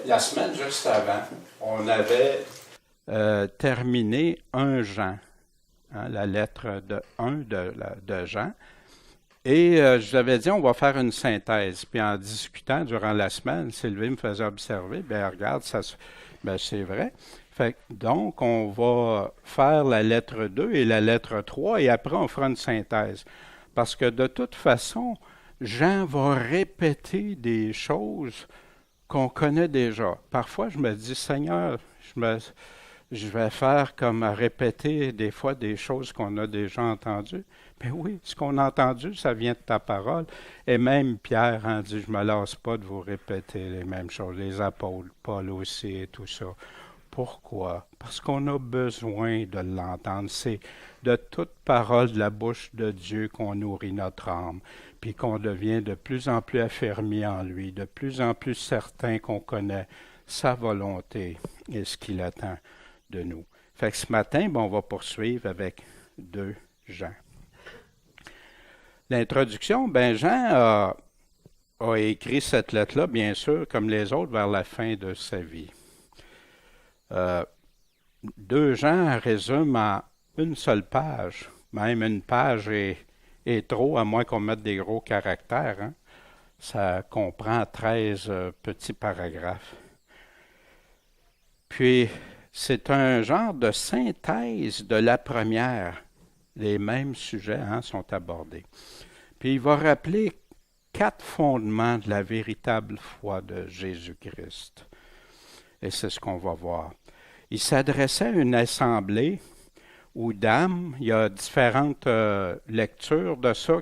La semaine juste avant, on avait terminé 1 Jean, hein, la lettre de 1 de Jean. Et je vous avais dit, on va faire une synthèse. Puis en discutant durant la semaine, Sylvie me faisait observer, bien regarde, ben, c'est vrai. Donc, on va faire la lettre 2 et la lettre 3 et après, on fera une synthèse. Parce que de toute façon, Jean va répéter des choses qu'on connaît déjà. Parfois, je me dis, Seigneur, je vais faire comme à répéter des fois des choses qu'on a déjà entendues. Mais oui, ce qu'on a entendu, ça vient de ta parole. Et même Pierre a dit, je ne me lasse pas de vous répéter les mêmes choses. Les apôtres, Paul aussi et tout ça. Pourquoi? Parce qu'on a besoin de l'entendre. C'est de toute parole de la bouche de Dieu qu'on nourrit notre âme, puis qu'on devient de plus en plus affermi en lui, de plus en plus certain qu'on connaît sa volonté et ce qu'il attend de nous. Fait que ce matin, on va poursuivre avec 2 Jean. L'introduction, Jean a écrit cette lettre-là, bien sûr, comme les autres, vers la fin de sa vie. 2 Jean résume en une seule page. Même une page est trop, à moins qu'on mette des gros caractères. Hein. Ça comprend 13 petits paragraphes. Puis, c'est un genre de synthèse de la première. Les mêmes sujets sont abordés. Puis, il va rappeler 4 fondements de la véritable foi de Jésus-Christ. Et c'est ce qu'on va voir. Il s'adressait à une assemblée ou d'âmes. Il y a différentes lectures de ça.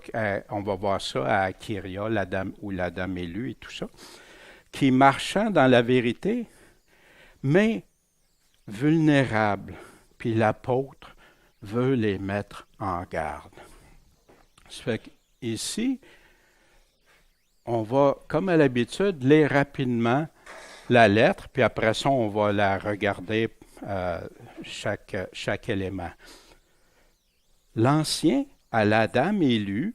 On va voir ça à Aquiria, la dame ou la dame élue et tout ça, qui marchant dans la vérité, mais vulnérables. Puis l'apôtre veut les mettre en garde. Ça fait qu'ici, on va, comme à l'habitude, lire rapidement la lettre, puis après ça, on va la regarder chaque élément. L'ancien à la dame élue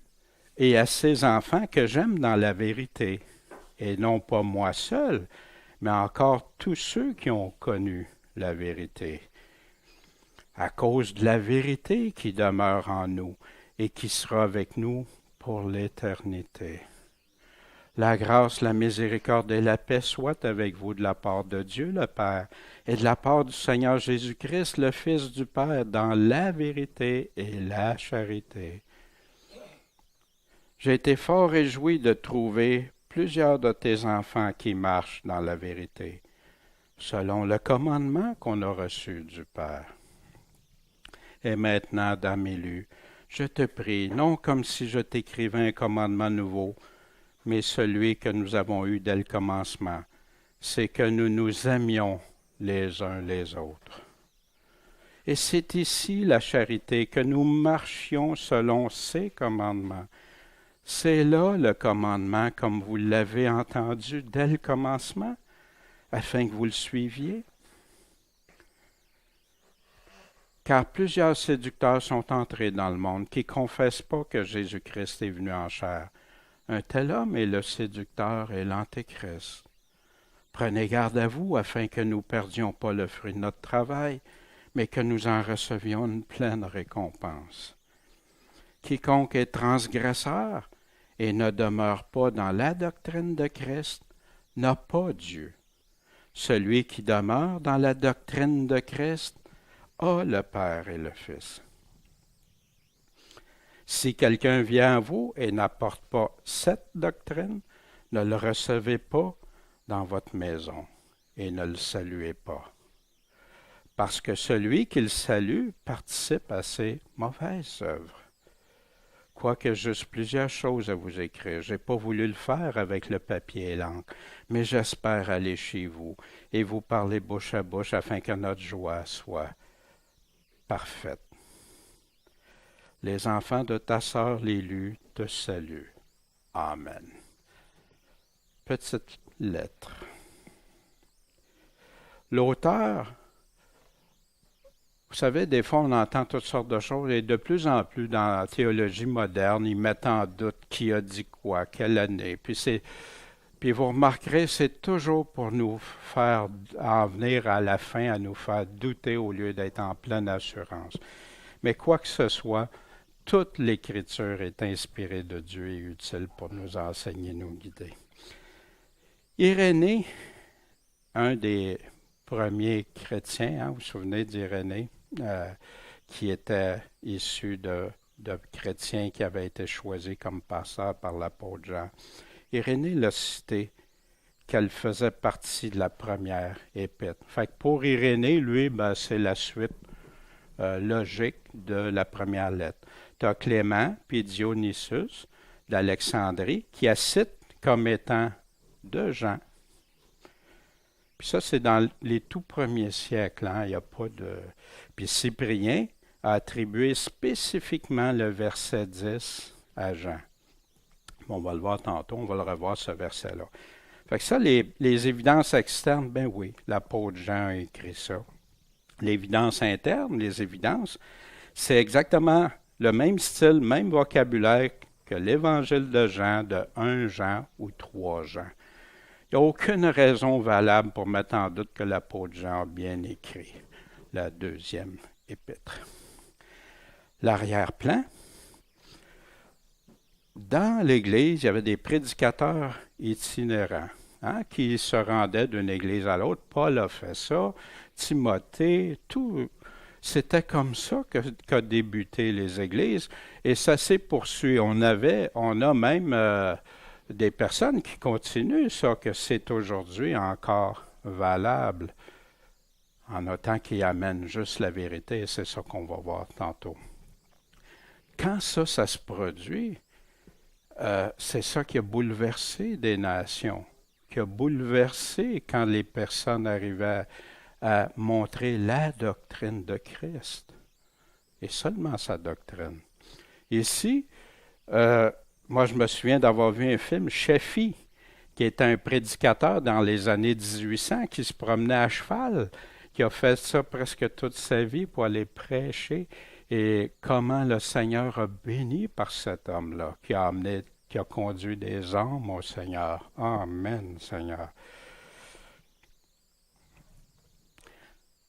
et à ses enfants que j'aime dans la vérité, et non pas moi seul, mais encore tous ceux qui ont connu la vérité, à cause de la vérité qui demeure en nous et qui sera avec nous pour l'éternité. La grâce, la miséricorde et la paix soient avec vous de la part de Dieu le Père et de la part du Seigneur Jésus-Christ, le Fils du Père, dans la vérité et la charité. J'ai été fort réjoui de trouver plusieurs de tes enfants qui marchent dans la vérité, selon le commandement qu'on a reçu du Père. Et maintenant, dame élue, je te prie, non comme si je t'écrivais un commandement nouveau, mais celui que nous avons eu dès le commencement, c'est que nous nous aimions les uns les autres. Et c'est ici la charité, que nous marchions selon ses commandements. C'est là le commandement, comme vous l'avez entendu dès le commencement, afin que vous le suiviez. Car plusieurs séducteurs sont entrés dans le monde qui ne confessent pas que Jésus-Christ est venu en chair. Un tel homme est le séducteur et l'antéchrist. Prenez garde à vous afin que nous ne perdions pas le fruit de notre travail, mais que nous en recevions une pleine récompense. Quiconque est transgresseur et ne demeure pas dans la doctrine de Christ n'a pas Dieu. Celui qui demeure dans la doctrine de Christ a le Père et le Fils. Si quelqu'un vient à vous et n'apporte pas cette doctrine, ne le recevez pas dans votre maison et ne le saluez pas. Parce que celui qui le salue participe à ses mauvaises œuvres. Quoique j'eusse plusieurs choses à vous écrire, je n'ai pas voulu le faire avec le papier et l'encre, mais j'espère aller chez vous et vous parler bouche à bouche afin que notre joie soit parfaite. Les enfants de ta sœur l'élue te saluent. Amen. Petite lettre. L'auteur, vous savez, des fois on entend toutes sortes de choses et de plus en plus dans la théologie moderne, ils mettent en doute qui a dit quoi, quelle année. Puis c'est Puis vous remarquerez, c'est toujours pour nous faire en venir à la fin, à nous faire douter au lieu d'être en pleine assurance. Mais quoi que ce soit, toute l'Écriture est inspirée de Dieu et utile pour nous enseigner, nous guider. Irénée, un des premiers chrétiens, vous vous souvenez d'Irénée, qui était issu de chrétiens qui avaient été choisis comme pasteur par l'apôtre Jean. Irénée l'a cité qu'elle faisait partie de la première épître. Fait que pour Irénée, lui, c'est la suite logique de la première lettre. Tu as Clément puis Dionysius d'Alexandrie qui la citent comme étant de Jean. Puis ça, c'est dans les tout premiers siècles. Il n'y a pas de... Puis Cyprien a attribué spécifiquement le verset 10 à Jean. On va le voir tantôt, on va le revoir ce verset-là. Fait que ça, les évidences externes, ben oui, l'apôtre Jean a écrit ça. L'évidence interne, les évidences, c'est exactement le même style, même vocabulaire que l'évangile de Jean, de 1 Jean ou 3 Jean. Il n'y a aucune raison valable pour mettre en doute que l'apôtre Jean a bien écrit la deuxième épître. L'arrière-plan. Dans l'Église, il y avait des prédicateurs itinérants qui se rendaient d'une Église à l'autre. Paul a fait ça, Timothée, tout. C'était comme ça qu'a débuté les Églises et ça s'est poursuivi. On a même des personnes qui continuent ça, que c'est aujourd'hui encore valable, en autant qu'ils amènent juste la vérité, et c'est ça qu'on va voir tantôt. Quand ça se produit, c'est ça qui a bouleversé des nations, qui a bouleversé quand les personnes arrivaient à montrer la doctrine de Christ, et seulement sa doctrine. Ici, moi je me souviens d'avoir vu un film, Sheffy, qui était un prédicateur dans les années 1800, qui se promenait à cheval, qui a fait ça presque toute sa vie pour aller prêcher, et comment le Seigneur a béni par cet homme-là, qui a conduit des âmes au Seigneur. Amen, Seigneur.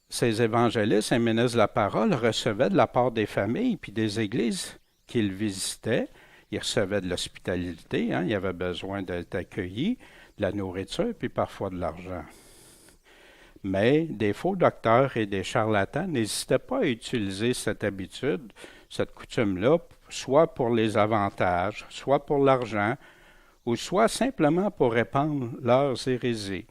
Ces évangélistes et ministres de la parole recevaient de la part des familles puis des églises qu'ils visitaient. Ils recevaient de l'hospitalité, ils avaient besoin d'être accueillis, de la nourriture, puis parfois de l'argent. Mais des faux docteurs et des charlatans n'hésitaient pas à utiliser cette habitude, cette coutume-là, soit pour les avantages, soit pour l'argent, ou soit simplement pour répandre leurs hérésies.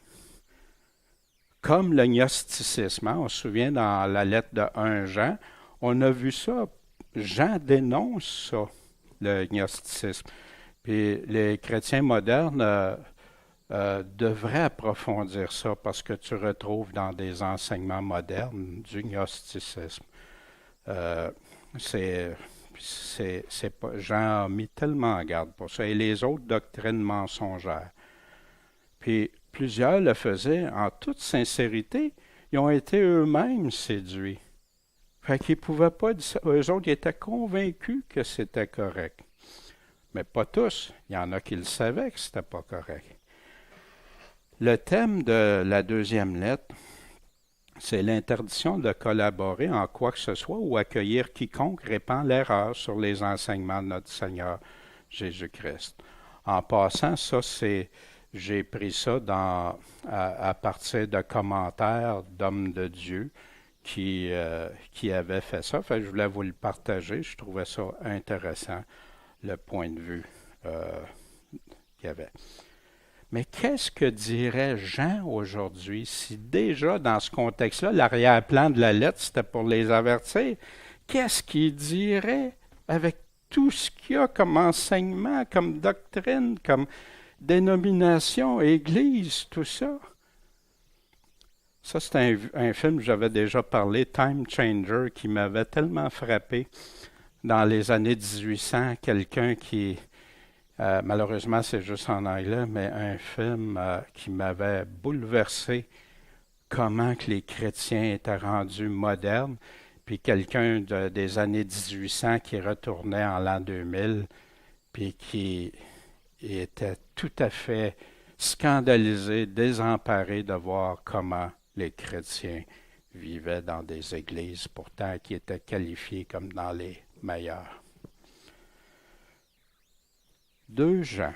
Comme le gnosticisme, on se souvient dans la lettre de 1 Jean, on a vu ça, Jean dénonce ça, le gnosticisme. Puis les chrétiens modernes devraient approfondir ça parce que tu retrouves dans des enseignements modernes du gnosticisme. Jean a mis tellement en garde pour ça. Et les autres doctrines mensongères. Puis plusieurs le faisaient en toute sincérité. Ils ont été eux-mêmes séduits. Fait qu'ils ne pouvaient pas dire ça. Eux autres, ils étaient convaincus que c'était correct. Mais pas tous. Il y en a qui le savaient que c'était pas correct. Le thème de la deuxième lettre, c'est l'interdiction de collaborer en quoi que ce soit ou accueillir quiconque répand l'erreur sur les enseignements de notre Seigneur Jésus-Christ. En passant, j'ai pris ça à partir de commentaires d'hommes de Dieu qui avaient fait ça. Fait que je voulais vous le partager. Je trouvais ça intéressant, le point de vue qu'il y avait. Mais qu'est-ce que dirait Jean aujourd'hui si déjà dans ce contexte-là, l'arrière-plan de la lettre, c'était pour les avertir? Qu'est-ce qu'il dirait avec tout ce qu'il y a comme enseignement, comme doctrine, comme dénomination, église, tout ça? Ça, c'est un film que j'avais déjà parlé, Time Changer, qui m'avait tellement frappé dans les années 1800. Quelqu'un qui... malheureusement, c'est juste en anglais, mais un film qui m'avait bouleversé comment que les chrétiens étaient rendus modernes, puis quelqu'un des années 1800 qui retournait en l'an 2000, puis qui était tout à fait scandalisés, désemparés de voir comment les chrétiens vivaient dans des églises pourtant qui étaient qualifiées comme dans les meilleures. 2 Jean.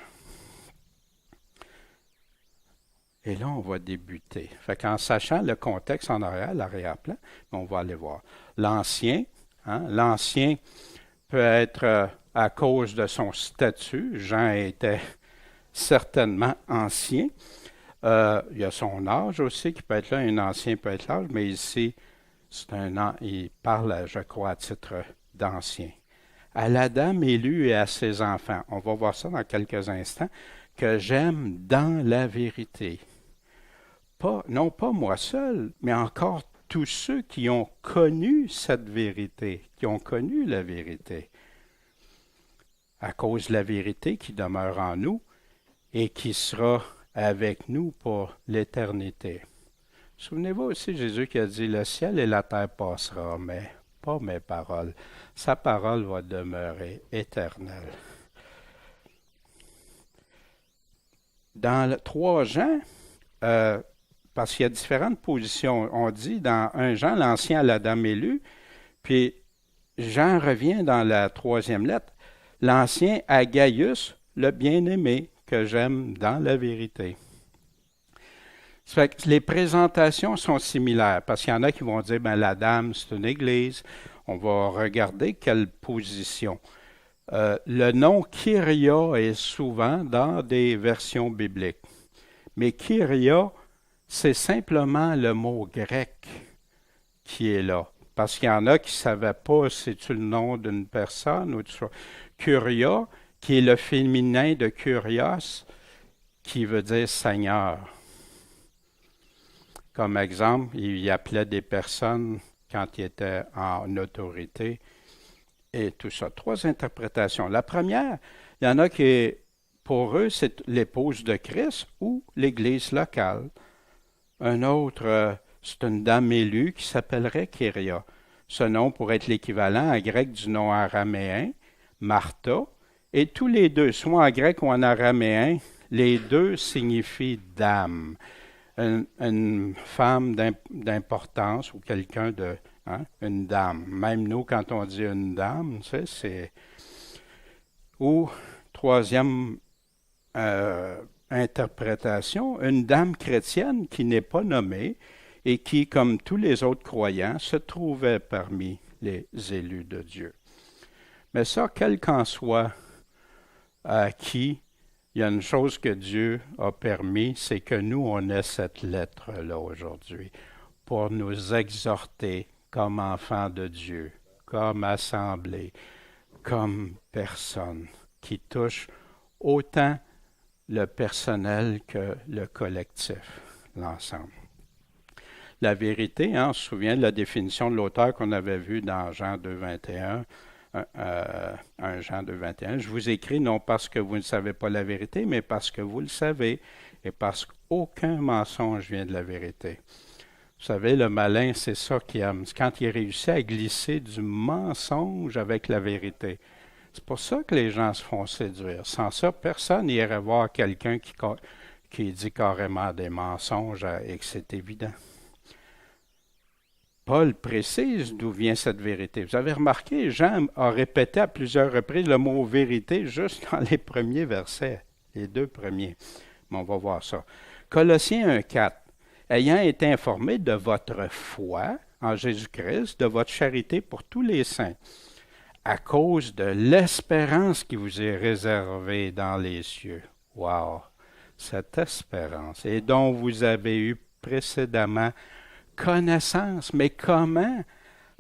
Et là, on va débuter. Fait qu'en sachant le contexte en arrière, l'arrière-plan, on va aller voir. L'Ancien, l'Ancien peut être à cause de son statut. Jean était certainement ancien. Il y a son âge aussi qui peut être là. Un ancien peut être l'âge, mais ici, il parle, je crois, à titre d'ancien. À la dame élue et à ses enfants, on va voir ça dans quelques instants, que j'aime dans la vérité. Non pas moi seul, mais encore tous ceux qui ont connu cette vérité, qui ont connu la vérité. À cause de la vérité qui demeure en nous et qui sera avec nous pour l'éternité. Souvenez-vous aussi Jésus qui a dit, le ciel et la terre passera, mais pas mes paroles. Sa parole va demeurer éternelle. Dans le 3 Jean, parce qu'il y a différentes positions. On dit dans 1 Jean, l'ancien à la dame élue, puis Jean revient dans la 3e lettre, l'ancien à Gaius, le bien-aimé, que j'aime dans la vérité. Ça fait que les présentations sont similaires, parce qu'il y en a qui vont dire, la dame, c'est une église. On va regarder quelle position. Le nom Kyria est souvent dans des versions bibliques. Mais Kyria, c'est simplement le mot grec qui est là. Parce qu'il y en a qui ne savaient pas si c'est le nom d'une personne ou de ça. Kyria, qui est le féminin de Kyrios, qui veut dire Seigneur. Comme exemple, il appelait des personnes quand il était en autorité et tout ça. 3 interprétations. La première, il y en a qui, pour eux, c'est l'épouse de Christ ou l'Église locale. Un autre, c'est une dame élue qui s'appellerait Kyria. Ce nom pourrait être l'équivalent en grec du nom araméen, Martha, et tous les deux, soit en grec ou en araméen, les deux signifient dame. Une femme d'importance ou quelqu'un de... une dame. Même nous, quand on dit une dame, c'est... Ou, 3e interprétation, une dame chrétienne qui n'est pas nommée et qui, comme tous les autres croyants, se trouvait parmi les élus de Dieu. Mais ça, quel qu'en soit à qui, il y a une chose que Dieu a permis, c'est que nous, on ait cette lettre-là aujourd'hui pour nous exhorter comme enfants de Dieu, comme assemblée, comme personne qui touche autant le personnel que le collectif, l'ensemble. La vérité, on se souvient de la définition de l'auteur qu'on avait vue dans Jean 2,21, 1 Jean 2,21. Je vous écris non parce que vous ne savez pas la vérité, mais parce que vous le savez et parce qu'aucun mensonge vient de la vérité. Vous savez, le malin, c'est ça qu'il aime. C'est quand il réussit à glisser du mensonge avec la vérité. C'est pour ça que les gens se font séduire. Sans ça, personne n'irait voir quelqu'un qui dit carrément des mensonges et que c'est évident. Paul précise d'où vient cette vérité. Vous avez remarqué, Jean a répété à plusieurs reprises le mot vérité juste dans les premiers versets, les 2 premiers. Mais on va voir ça. Colossiens 1,4. Ayant été informé de votre foi en Jésus-Christ, de votre charité pour tous les saints, à cause de l'espérance qui vous est réservée dans les cieux. Wow! Cette espérance, et dont vous avez eu précédemment connaissance, mais comment?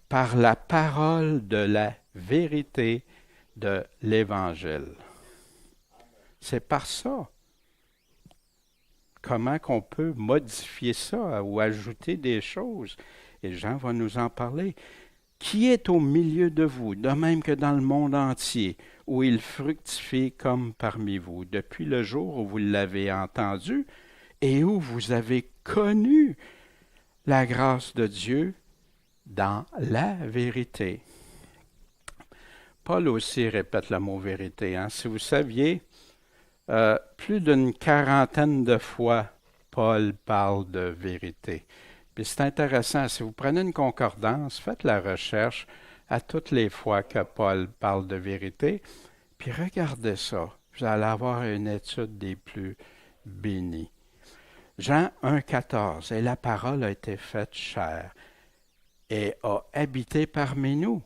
Par la parole de la vérité de l'Évangile. C'est par ça. Comment qu'on peut modifier ça ou ajouter des choses? Et Jean va nous en parler. Qui est au milieu de vous, de même que dans le monde entier, où il fructifie comme parmi vous, depuis le jour où vous l'avez entendu et où vous avez connu la grâce de Dieu dans la vérité. Paul aussi répète le mot vérité. Si vous saviez, plus d'une quarantaine de fois, Paul parle de vérité. Puis c'est intéressant, si vous prenez une concordance, faites la recherche à toutes les fois que Paul parle de vérité, puis regardez ça. Vous allez avoir une étude des plus bénies. Jean 1,14. Et la parole a été faite chair et a habité parmi nous.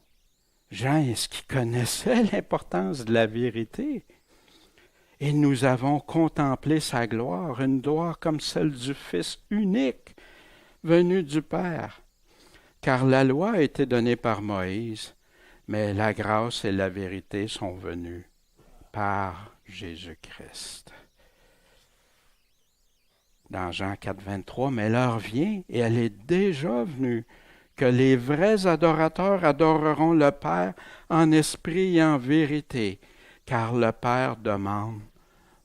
Jean, est-ce qu'il connaissait l'importance de la vérité? Et nous avons contemplé sa gloire, une gloire comme celle du Fils unique, venu du Père. Car la loi a été donnée par Moïse, mais la grâce et la vérité sont venues par Jésus-Christ. Dans Jean 4, 23, mais l'heure vient, et elle est déjà venue, que les vrais adorateurs adoreront le Père en esprit et en vérité, car le Père demande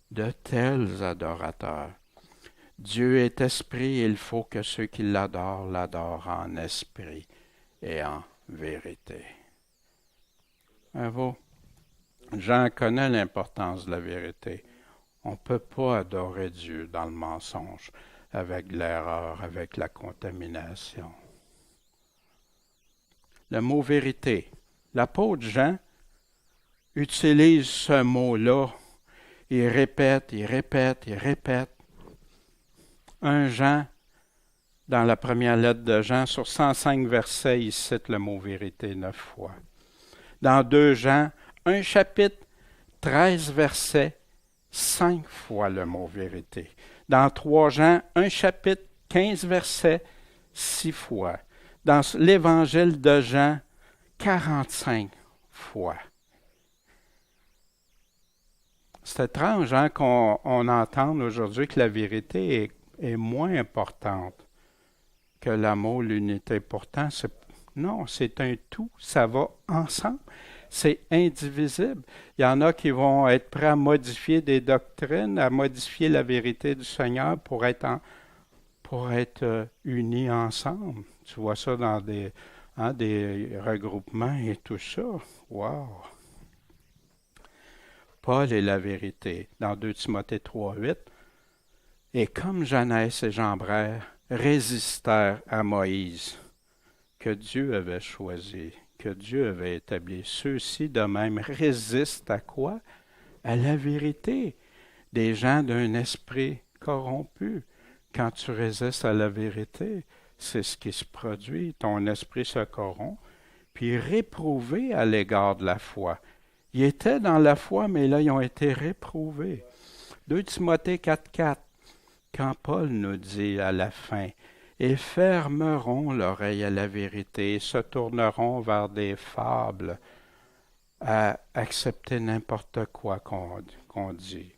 de tels adorateurs. Dieu est esprit, et il faut que ceux qui l'adorent en esprit et en vérité. Bravo. Jean connaît l'importance de la vérité. On ne peut pas adorer Dieu dans le mensonge, avec l'erreur, avec la contamination. Le mot vérité. L'apôtre Jean utilise ce mot-là. Il répète. 1 Jean, dans la première lettre de Jean, sur 105 versets, il cite le mot vérité 9 fois. Dans 2 Jean, un chapitre, 13 versets, 5 fois le mot vérité. Dans 3 Jean, un chapitre, 15 versets, 6 fois. Dans l'évangile de Jean, 45 fois. C'est étrange hein, qu'on entende aujourd'hui que la vérité est moins importante que l'amour, l'unité. Pourtant, non, c'est un tout, ça va ensemble. C'est indivisible. Il y en a qui vont être prêts à modifier des doctrines, à modifier la vérité du Seigneur pour être unis ensemble. Tu vois ça dans des regroupements et tout ça. Wow! Paul est la vérité. Dans 2 Timothée 3, 8. Et comme Janès et Jambres résistèrent à Moïse, que Dieu avait choisi, que Dieu avait établi, ceux-ci de même résistent à quoi? À la vérité. Des gens d'un esprit corrompu. Quand tu résistes à la vérité, c'est ce qui se produit. Ton esprit se corrompt, puis réprouvé à l'égard de la foi. Ils étaient dans la foi, mais là, ils ont été réprouvés. 2 Timothée 4,4, quand Paul nous dit à la fin, « Et fermeront l'oreille à la vérité, et se tourneront vers des fables, à accepter n'importe quoi qu'on dit. »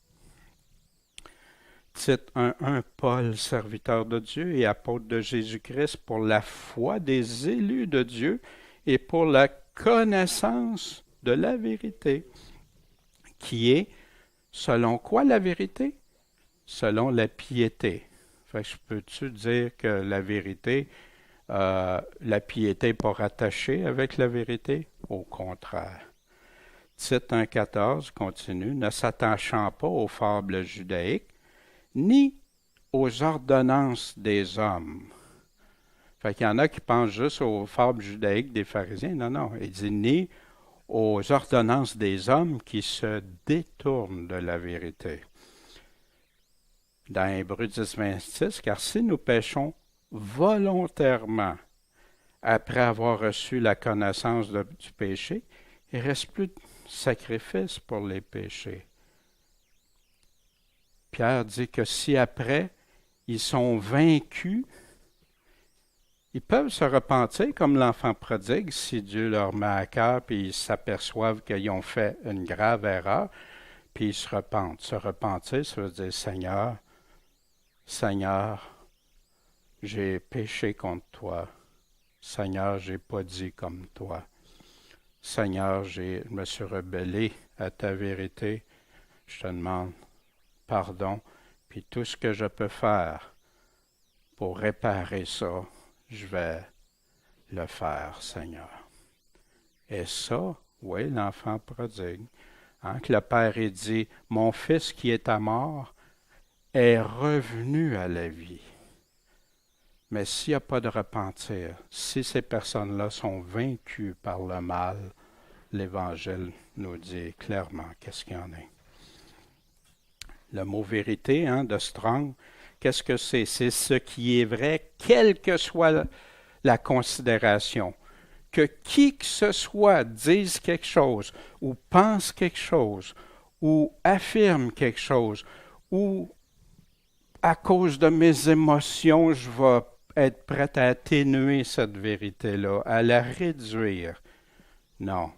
Tite 1,1, Paul, serviteur de Dieu et apôtre de Jésus-Christ, pour la foi des élus de Dieu et pour la connaissance de la vérité, qui est, selon quoi la vérité? Selon la piété. Fait que je peux-tu dire que la vérité, la piété n'est pas rattachée avec la vérité? Au contraire. Tite 1,14 continue, ne s'attachant pas aux fables judaïques, ni aux ordonnances des hommes. Fait qu'il y en a qui pensent juste aux fables judaïques des pharisiens. Non, il dit ni aux ordonnances des hommes qui se détournent de la vérité. Dans Hébreux 10, 26, car si nous péchons volontairement après avoir reçu la connaissance du péché, il ne reste plus de sacrifice pour les péchés. Pierre dit que si après ils sont vaincus, ils peuvent se repentir comme l'enfant prodigue si Dieu leur met à cœur puis ils s'aperçoivent qu'ils ont fait une grave erreur, puis ils se repentent. Se repentir, ça veut dire Seigneur, j'ai péché contre toi. Seigneur, j'ai pas dit comme toi. Seigneur, je me suis rebellé à ta vérité. Je te demande pardon, puis tout ce que je peux faire pour réparer ça, je vais le faire, Seigneur. Et ça, oui, l'enfant prodigue, Hein, que le Père ait dit, « Mon fils qui est à mort est revenu à la vie. » Mais s'il n'y a pas de repentir, si ces personnes-là sont vaincues par le mal, l'Évangile nous dit clairement qu'est-ce qu'il y en a. Le mot vérité de Strong, qu'est-ce que c'est? C'est ce qui est vrai, quelle que soit la considération. Que qui que ce soit dise quelque chose, ou pense quelque chose, ou affirme quelque chose, ou à cause de mes émotions, je vais être prêt à atténuer cette vérité-là, à la réduire. Non,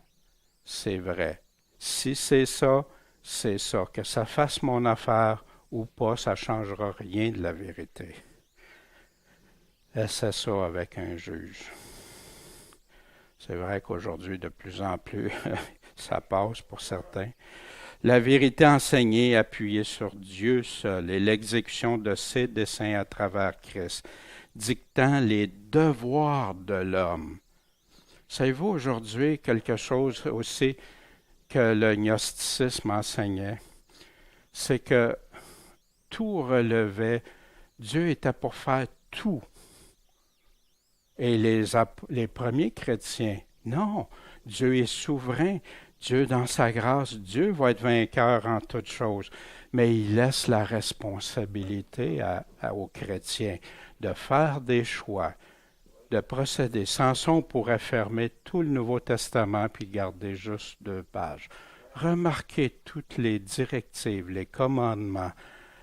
c'est vrai. Si c'est ça, c'est ça. Que ça fasse mon affaire ou pas, ça ne changera rien de la vérité. Essaie ça avec un juge. C'est vrai qu'aujourd'hui, de plus en plus, ça passe pour certains. La vérité enseignée, appuyée sur Dieu seul et l'exécution de ses desseins à travers Christ, dictant les devoirs de l'homme. Savez-vous aujourd'hui quelque chose aussi que le gnosticisme enseignait? C'est que tout relevait, Dieu était pour faire tout. Et les premiers chrétiens, non, Dieu est souverain. Dieu, dans sa grâce, Dieu va être vainqueur en toutes choses. Mais il laisse la responsabilité aux chrétiens de faire des choix, de procéder. Samson pourrait fermer tout le Nouveau Testament puis garder juste 2 pages. Remarquez toutes les directives, les commandements,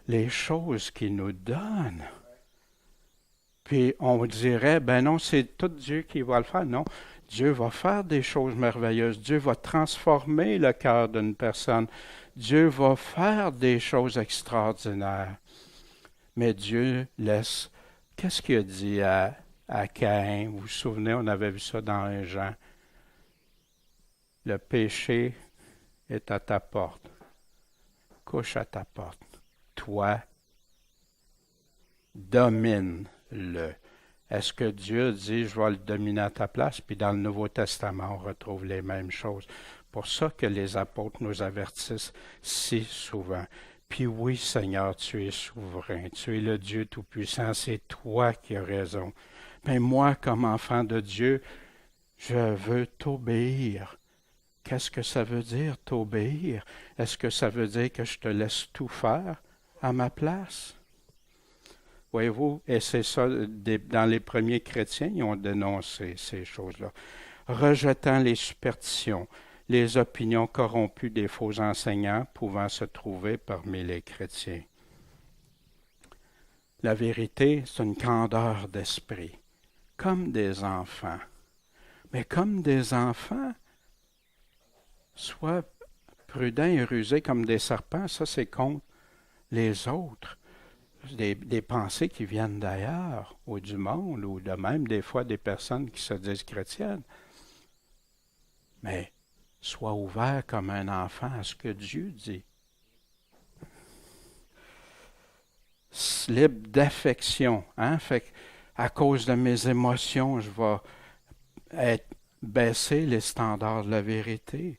les choses qu'il nous donne. Puis on dirait, ben non, c'est tout Dieu qui va le faire. Non, Dieu va faire des choses merveilleuses. Dieu va transformer le cœur d'une personne. Dieu va faire des choses extraordinaires. Mais Dieu laisse. Qu'est-ce qu'il a dit à Caïn? Vous vous souvenez, on avait vu ça dans 1 Jean. Le péché est à ta porte. Couche à ta porte. Toi, domine-le. Est-ce que Dieu dit, je vais le dominer à ta place? Puis dans le Nouveau Testament, on retrouve les mêmes choses. Pour ça que les apôtres nous avertissent si souvent. Puis oui, Seigneur, tu es souverain, tu es le Dieu Tout-Puissant, c'est toi qui as raison. Mais moi, comme enfant de Dieu, je veux t'obéir. Qu'est-ce que ça veut dire, t'obéir? Est-ce que ça veut dire que je te laisse tout faire à ma place? Voyez-vous, et c'est ça, dans les premiers chrétiens, ils ont dénoncé ces choses-là. Rejetant les superstitions, les opinions corrompues des faux enseignants pouvant se trouver parmi les chrétiens. La vérité, c'est une candeur d'esprit, comme des enfants. Mais comme des enfants, sois prudents et rusés comme des serpents, ça c'est contre les autres. Des pensées qui viennent d'ailleurs, ou du monde, ou de même des fois des personnes qui se disent chrétiennes. Mais sois ouvert comme un enfant à ce que Dieu dit. Libre d'affection. Fait à cause de mes émotions, je vais baisser les standards de la vérité,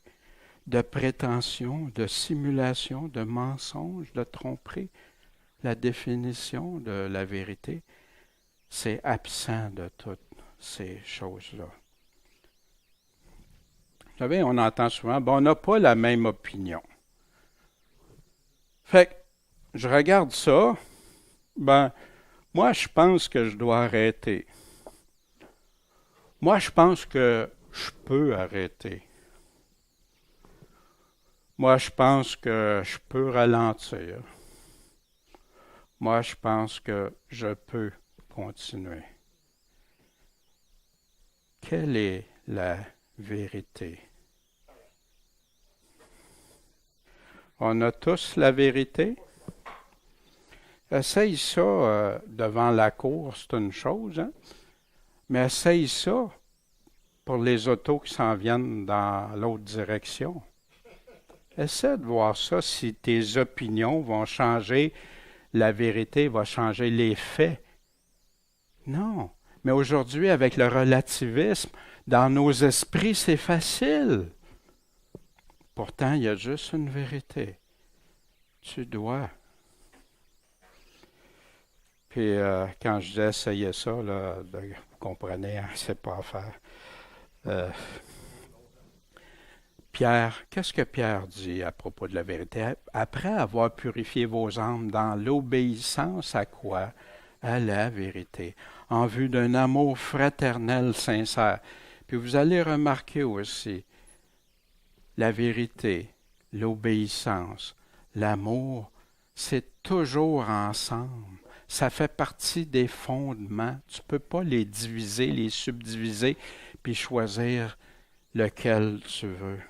de prétention, de simulation, de mensonge, de tromperie. La définition de la vérité, c'est absent de toutes ces choses-là. Vous savez, on entend souvent, on n'a pas la même opinion. Fait que, je regarde ça, moi, je pense que je dois arrêter. Moi, je pense que je peux arrêter. Moi, je pense que je peux ralentir. Moi, je pense que je peux continuer. Quelle est la vérité? On a tous la vérité? Essaye ça devant la cour, c'est une chose, mais essaye ça pour les autos qui s'en viennent dans l'autre direction. Essaie de voir ça si tes opinions vont changer. La vérité va changer les faits. Non. Mais aujourd'hui, avec le relativisme, dans nos esprits, c'est facile. Pourtant, il y a juste une vérité. Tu dois. Puis quand je dis essayer ça, là, vous comprenez, hein, c'est pas à faire. Euh, Pierre, qu'est-ce que Pierre dit à propos de la vérité? Après avoir purifié vos âmes dans l'obéissance à quoi? À la vérité, en vue d'un amour fraternel sincère. Puis vous allez remarquer aussi, la vérité, l'obéissance, l'amour, c'est toujours ensemble. Ça fait partie des fondements. Tu ne peux pas les diviser, les subdiviser, puis choisir lequel tu veux.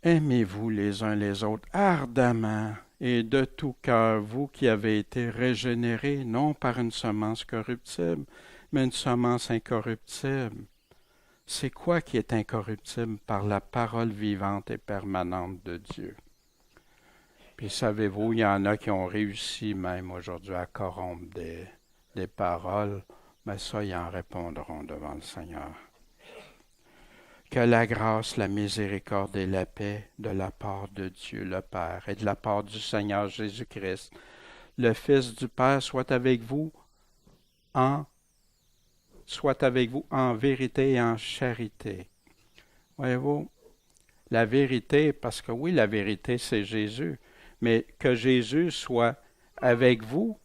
Aimez-vous les uns les autres ardemment et de tout cœur, vous qui avez été régénérés, non par une semence corruptible, mais une semence incorruptible. C'est quoi qui est incorruptible? Par la parole vivante et permanente de Dieu. Puis savez-vous, il y en a qui ont réussi même aujourd'hui à corrompre des paroles, mais ça, ils en répondront devant le Seigneur. Que la grâce, la miséricorde et la paix de la part de Dieu le Père et de la part du Seigneur Jésus-Christ, le Fils du Père, soit avec vous en vérité et en charité. Voyez-vous, la vérité, parce que oui, la vérité, c'est Jésus, mais que Jésus soit avec vous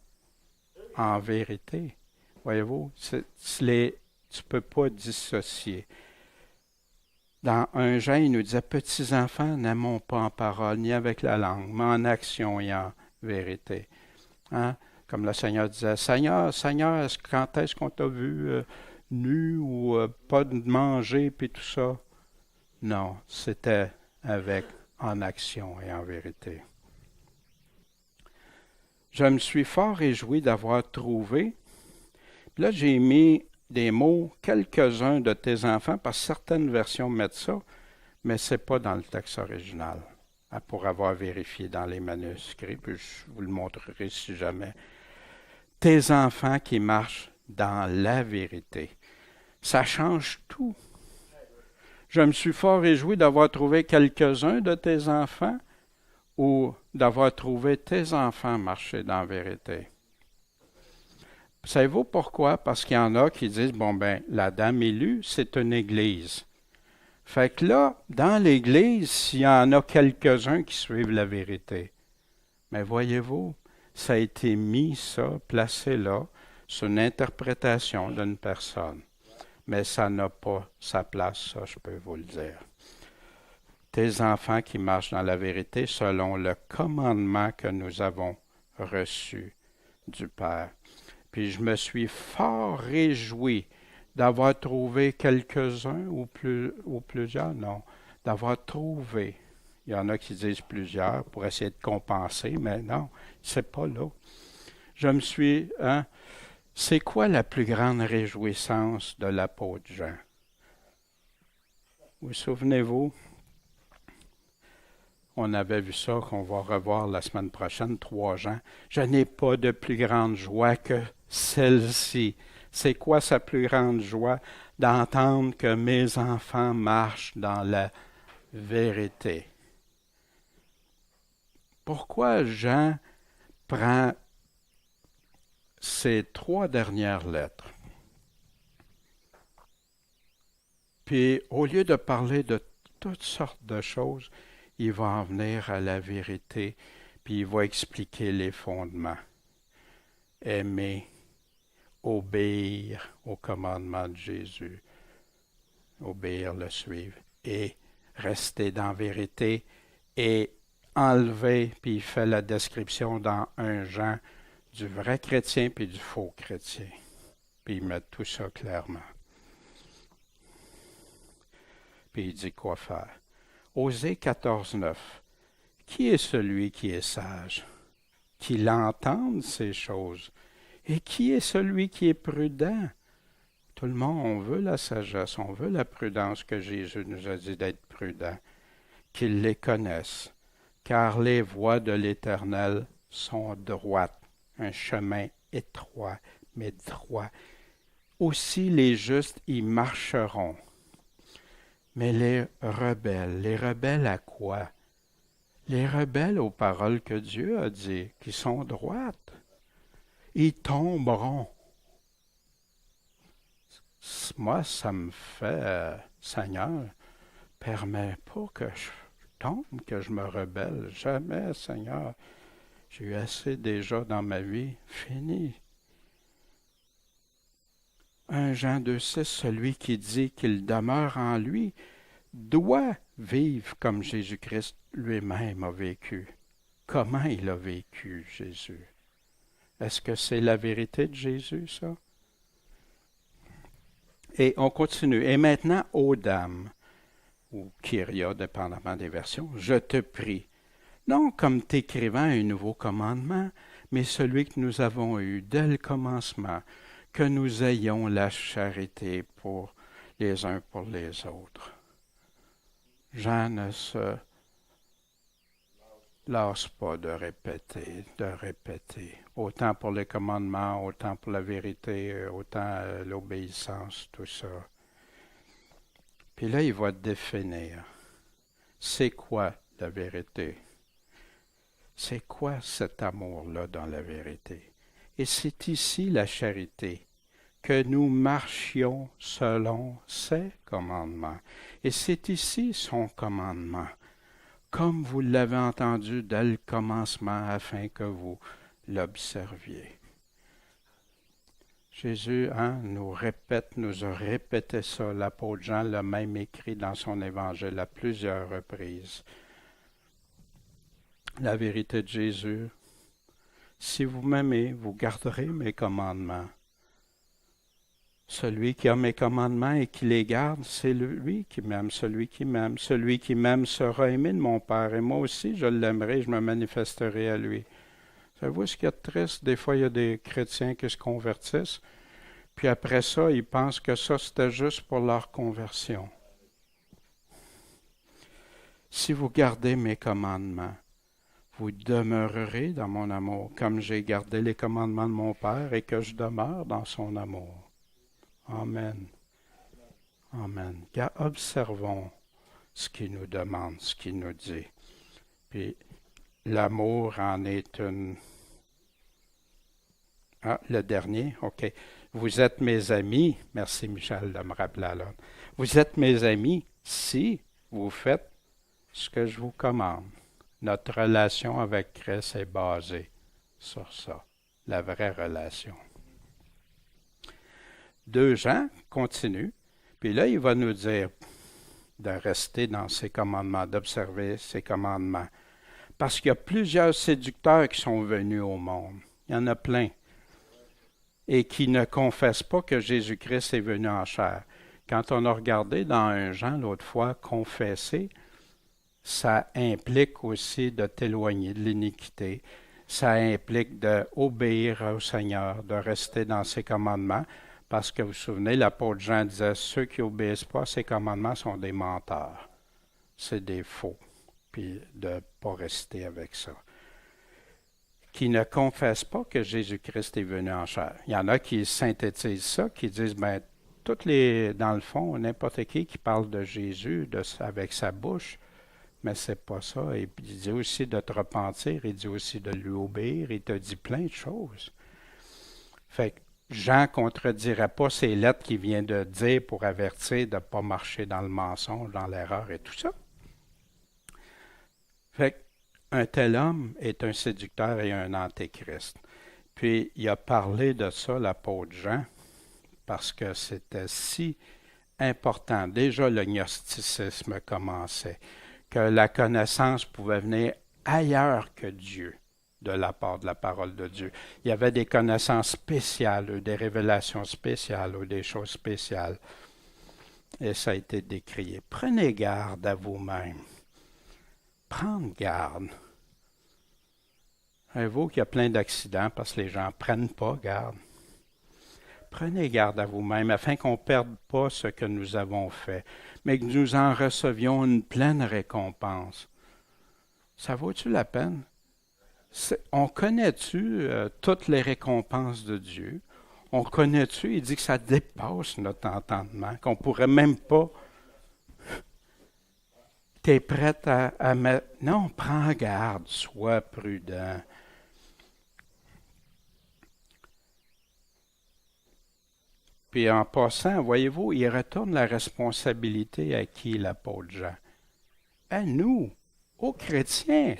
en vérité. Voyez-vous, tu ne peux pas dissocier. Dans 1 Jean, il nous disait, petits enfants, n'aimons pas en parole, ni avec la langue, mais en action et en vérité. Hein? Comme le Seigneur disait, Seigneur, quand est-ce qu'on t'a vu nu ou pas de manger, puis tout ça? Non, c'était en action et en vérité. Je me suis fort réjoui d'avoir trouvé. Puis là, j'ai mis des mots, quelques-uns de tes enfants, parce que certaines versions mettent ça, mais ce n'est pas dans le texte original, pour avoir vérifié dans les manuscrits, puis je vous le montrerai si jamais. Tes enfants qui marchent dans la vérité. Ça change tout. Je me suis fort réjoui d'avoir trouvé quelques-uns de tes enfants ou d'avoir trouvé tes enfants marcher dans la vérité. Savez-vous pourquoi? Parce qu'il y en a qui disent, bon ben, la dame élue, c'est une église. Fait que là, dans l'église, il y en a quelques-uns qui suivent la vérité. Mais voyez-vous, ça a été placé là, sur une interprétation d'une personne. Mais ça n'a pas sa place, ça, je peux vous le dire. Tes enfants qui marchent dans la vérité selon le commandement que nous avons reçu du Père. Puis je me suis fort réjoui d'avoir trouvé quelques-uns ou plusieurs, non, d'avoir trouvé. Il y en a qui disent plusieurs pour essayer de compenser, mais non, c'est pas là. Je me suis, c'est quoi la plus grande réjouissance de l'apôtre Jean? Vous souvenez-vous? On avait vu ça, qu'on va revoir la semaine prochaine, 3 Jean. Je n'ai pas de plus grande joie que celle-ci. C'est quoi sa plus grande joie? D'entendre que mes enfants marchent dans la vérité. Pourquoi Jean prend ces 3 dernières lettres? Puis, au lieu de parler de toutes sortes de choses, il va en venir à la vérité, puis il va expliquer les fondements. Aimer, obéir au commandement de Jésus, obéir, le suivre, et rester dans la vérité, et enlever, puis il fait la description dans 1 Jean du vrai chrétien puis du faux chrétien. Puis il met tout ça clairement. Puis il dit quoi faire. Osée 14:9. Qui est celui qui est sage, qui l'entende ces choses? Et qui est celui qui est prudent? Tout le monde, on veut la sagesse, on veut la prudence que Jésus nous a dit d'être prudent, qu'ils les connaissent, car les voies de l'Éternel sont droites, un chemin étroit, mais droit. Aussi les justes y marcheront. Mais les rebelles à quoi? Les rebelles aux paroles que Dieu a dit, qui sont droites, ils tomberont. Moi, ça me fait, Seigneur, permets pas que je tombe, que je me rebelle. Jamais, Seigneur. J'ai eu assez déjà dans ma vie. Fini. 1 Jean 2,6, celui qui dit qu'il demeure en lui doit vivre comme Jésus-Christ lui-même a vécu. Comment il a vécu, Jésus? Est-ce que c'est la vérité de Jésus, ça? Et on continue. Et maintenant, ô dame, ou Kyria, dépendamment des versions, je te prie, non comme t'écrivant un nouveau commandement, mais celui que nous avons eu dès le commencement, que nous ayons la charité pour les uns pour les autres. Jean ne se lasse pas de répéter, autant pour les commandements, autant pour la vérité, autant l'obéissance, tout ça. Puis là, il va définir, c'est quoi la vérité? C'est quoi cet amour-là dans la vérité? Et c'est ici la charité, que nous marchions selon ses commandements. Et c'est ici son commandement, comme vous l'avez entendu dès le commencement, afin que vous l'observiez. Jésus nous a répété ça. L'apôtre Jean l'a même écrit dans son évangile à plusieurs reprises. La vérité de Jésus, si vous m'aimez, vous garderez mes commandements. Celui qui a mes commandements et qui les garde, c'est lui qui m'aime, celui qui m'aime. Celui qui m'aime sera aimé de mon Père. Et moi aussi, je l'aimerai, je me manifesterai à lui. Savez-vous ce qu'il y a de triste? Des fois, il y a des chrétiens qui se convertissent, puis après ça, ils pensent que ça, c'était juste pour leur conversion. Si vous gardez mes commandements, vous demeurerez dans mon amour, comme j'ai gardé les commandements de mon Père et que je demeure dans son amour. Amen. Amen. Observons ce qu'il nous demande, ce qu'il nous dit. Puis l'amour en est une... Ah, le dernier, OK. Vous êtes mes amis. Merci Michel de me rappeler à l'ordre. Vous êtes mes amis si vous faites ce que je vous commande. Notre relation avec Christ est basée sur ça, la vraie relation. 2 Jean continue, puis là, il va nous dire de rester dans ses commandements, d'observer ses commandements. Parce qu'il y a plusieurs séducteurs qui sont venus au monde. Il y en a plein. Et qui ne confessent pas que Jésus-Christ est venu en chair. Quand on a regardé dans 1 Jean l'autre fois, confesser, ça implique aussi de t'éloigner de l'iniquité. Ça implique d'obéir au Seigneur, de rester dans ses commandements. Parce que vous vous souvenez, l'apôtre Jean disait, ceux qui n'obéissent pas à ses commandements sont des menteurs. C'est des faux. Puis de ne pas rester avec ça. Qui ne confessent pas que Jésus-Christ est venu en chair. Il y en a qui synthétisent ça, qui disent, dans le fond, n'importe qui parle de Jésus avec sa bouche, mais c'est pas ça. Et puis, il dit aussi de te repentir, il dit aussi de lui obéir, il te dit plein de choses. Fait que Jean ne contredirait pas ces lettres qu'il vient de dire pour avertir de ne pas marcher dans le mensonge, dans l'erreur et tout ça. Fait qu'un tel homme est un séducteur et un antéchrist. Puis il a parlé de ça, l'apôtre Jean, parce que c'était si important. Déjà, le gnosticisme commençait, que la connaissance pouvait venir ailleurs que Dieu, de la part de la parole de Dieu. Il y avait des connaissances spéciales, des révélations spéciales, ou des choses spéciales. Et ça a été décrié. Prenez garde à vous-même. Prendre garde. Savez-vous qu'il y a plein d'accidents parce que les gens ne prennent pas garde. Prenez garde à vous-même afin qu'on ne perde pas ce que nous avons fait, mais que nous en recevions une pleine récompense. Ça vaut-tu la peine? On connaît-tu toutes les récompenses de Dieu? On connaît-tu? Il dit que ça dépasse notre entendement, qu'on ne pourrait même pas tu es prête à mettre... Non, prends garde, sois prudent. Puis en passant, voyez-vous, il retourne la responsabilité à qui, l'apôtre Jean? À nous, aux chrétiens.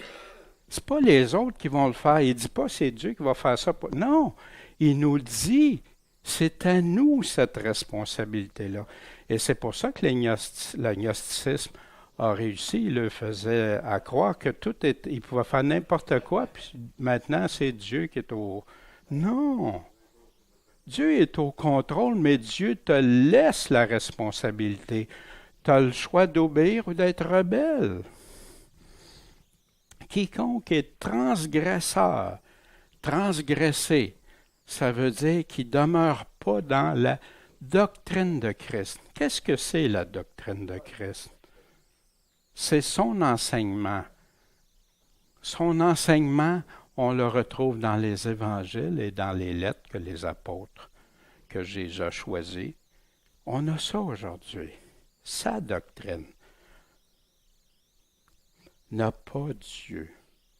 C'est pas les autres qui vont le faire. Il dit pas c'est Dieu qui va faire ça. Non, il nous dit, c'est à nous cette responsabilité-là. Et c'est pour ça que l'agnosticisme a réussi. Il le faisait à croire que tout est... Il pouvait faire n'importe quoi, puis maintenant c'est Dieu qui est au... Non! Dieu est au contrôle, mais Dieu te laisse la responsabilité. Tu as le choix d'obéir ou d'être rebelle. Quiconque est transgresseur, transgressé, ça veut dire qu'il ne demeure pas dans la doctrine de Christ. Qu'est-ce que c'est la doctrine de Christ? C'est son enseignement. Son enseignement, on le retrouve dans les évangiles et dans les lettres que les apôtres, que Jésus a choisis. On a ça aujourd'hui. Sa doctrine n'a pas Dieu.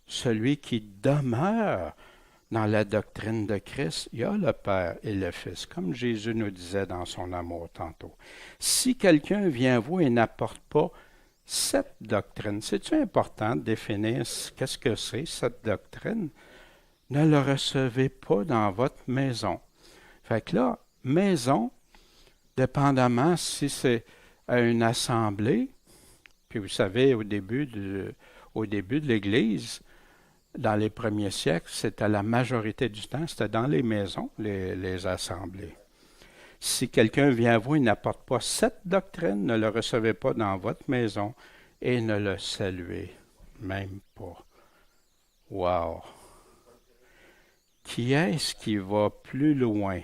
Celui qui demeure dans la doctrine de Christ, il y a le Père et le Fils, comme Jésus nous disait dans son amour tantôt. Si quelqu'un vient à vous et n'apporte pas cette doctrine, c'est-tu important de définir qu'est-ce que c'est cette doctrine? Ne le recevez pas dans votre maison. Fait que là, maison, dépendamment si c'est à une assemblée, puis vous savez, au début de l'Église, dans les premiers siècles, c'était la majorité du temps, c'était dans les maisons, les assemblées. Si quelqu'un vient à vous et n'apporte pas cette doctrine, ne le recevez pas dans votre maison et ne le saluez même pas. Wow! Qui est-ce qui va plus loin?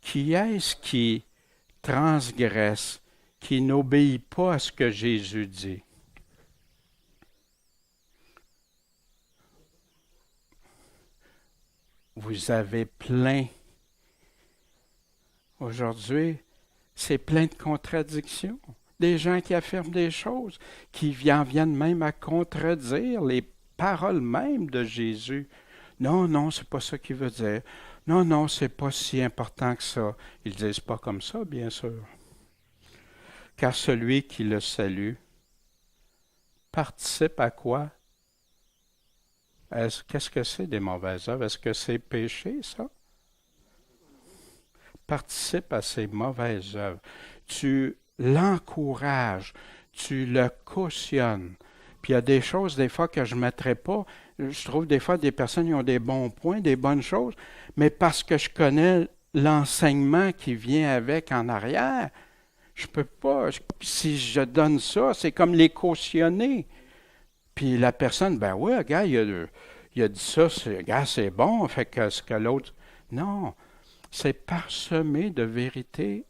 Qui est-ce qui transgresse, qui n'obéit pas à ce que Jésus dit? Vous avez plein. Aujourd'hui, c'est plein de contradictions. Des gens qui affirment des choses, qui viennent même à contredire les paroles mêmes de Jésus. Non, non, c'est pas ça qu'il veut dire. Non, non, c'est pas si important que ça. Ils disent pas comme ça, bien sûr. Car celui qui le salue participe à quoi? Qu'est-ce que c'est des mauvaises œuvres? Est-ce que c'est péché, ça? Participe à ces mauvaises œuvres. Tu l'encourages, tu le cautionnes. Puis il y a des choses, des fois, que je ne mettrais pas. Je trouve des fois des personnes qui ont des bons points, des bonnes choses, mais parce que je connais l'enseignement qui vient avec en arrière, je peux pas. Si je donne ça, c'est comme les cautionner. Puis la personne, ben oui, regarde, il a dit ça, regarde, c'est bon, fait que ce que l'autre... Non, c'est parsemé de vérité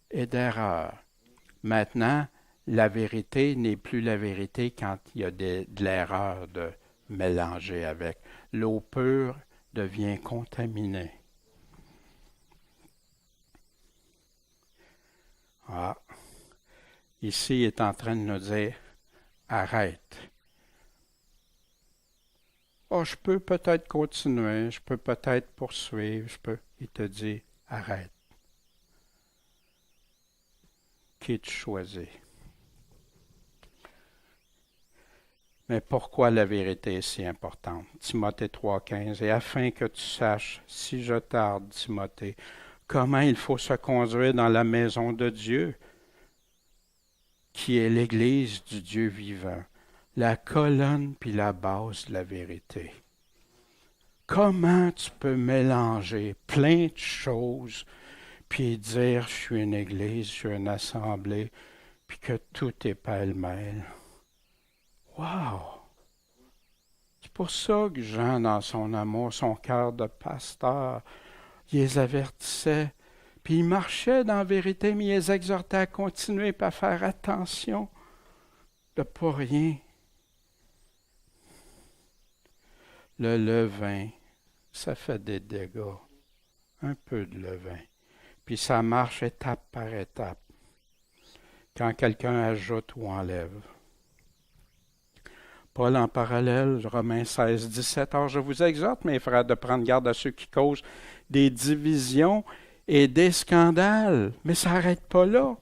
et d'erreur. Maintenant, la vérité n'est plus la vérité quand il y a de l'erreur de mélanger avec. L'eau pure devient contaminée. Ah, ici, il est en train de nous dire, arrête. Oh, je peux peut-être continuer, je peux peut-être poursuivre, Il te dit, arrête. Qui tu choisis? Mais pourquoi la vérité est si importante? Timothée 3,15. Et afin que tu saches, si je tarde, Timothée, comment il faut se conduire dans la maison de Dieu, qui est l'Église du Dieu vivant, la colonne puis la base de la vérité. Comment tu peux mélanger plein de choses, puis dire je suis une Église, je suis une assemblée, puis que tout est pêle-mêle? Wow! C'est pour ça que Jean, dans son amour, son cœur de pasteur, il les avertissait, puis il marchait dans la vérité, mais il les exhortait à continuer et à faire attention de ne pas rien. Le levain, ça fait des dégâts. Un peu de levain. Puis ça marche étape par étape. Quand quelqu'un ajoute ou enlève. Paul en parallèle, Romains 16, 17. Or, je vous exhorte, mes frères, de prendre garde à ceux qui causent des divisions et des scandales. Mais ça n'arrête pas là.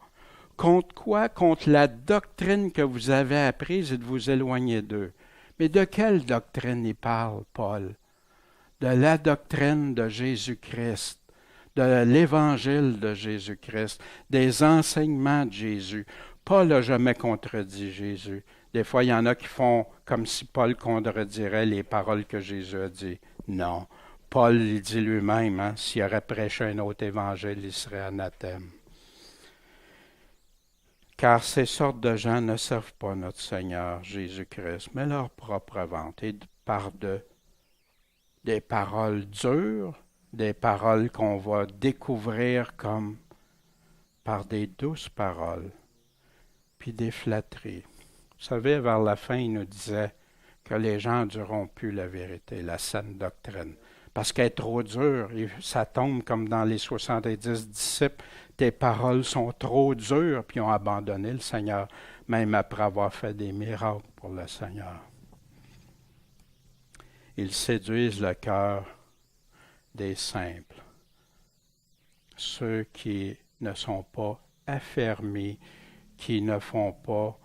Contre quoi? Contre la doctrine que vous avez apprise et de vous éloigner d'eux. Mais de quelle doctrine il parle, Paul? De la doctrine de Jésus-Christ, de l'évangile de Jésus-Christ, des enseignements de Jésus. Paul n'a jamais contredit Jésus. Des fois, il y en a qui font comme si Paul contredirait les paroles que Jésus a dit. Non. Paul il dit lui-même, s'il aurait prêché un autre évangile, il serait anathème. Car ces sortes de gens ne servent pas notre Seigneur Jésus-Christ, mais leur propre vente, et par des paroles dures, des paroles qu'on va découvrir comme par des douces paroles, puis des flatteries. Vous savez, vers la fin, il nous disait que les gens n'endureront plus la vérité, la saine doctrine. Parce qu'elle est trop dure, ça tombe comme dans les 70 disciples, tes paroles sont trop dures, puis ils ont abandonné le Seigneur, même après avoir fait des miracles pour le Seigneur. Ils séduisent le cœur des simples, ceux qui ne sont pas affermis, qui ne font pas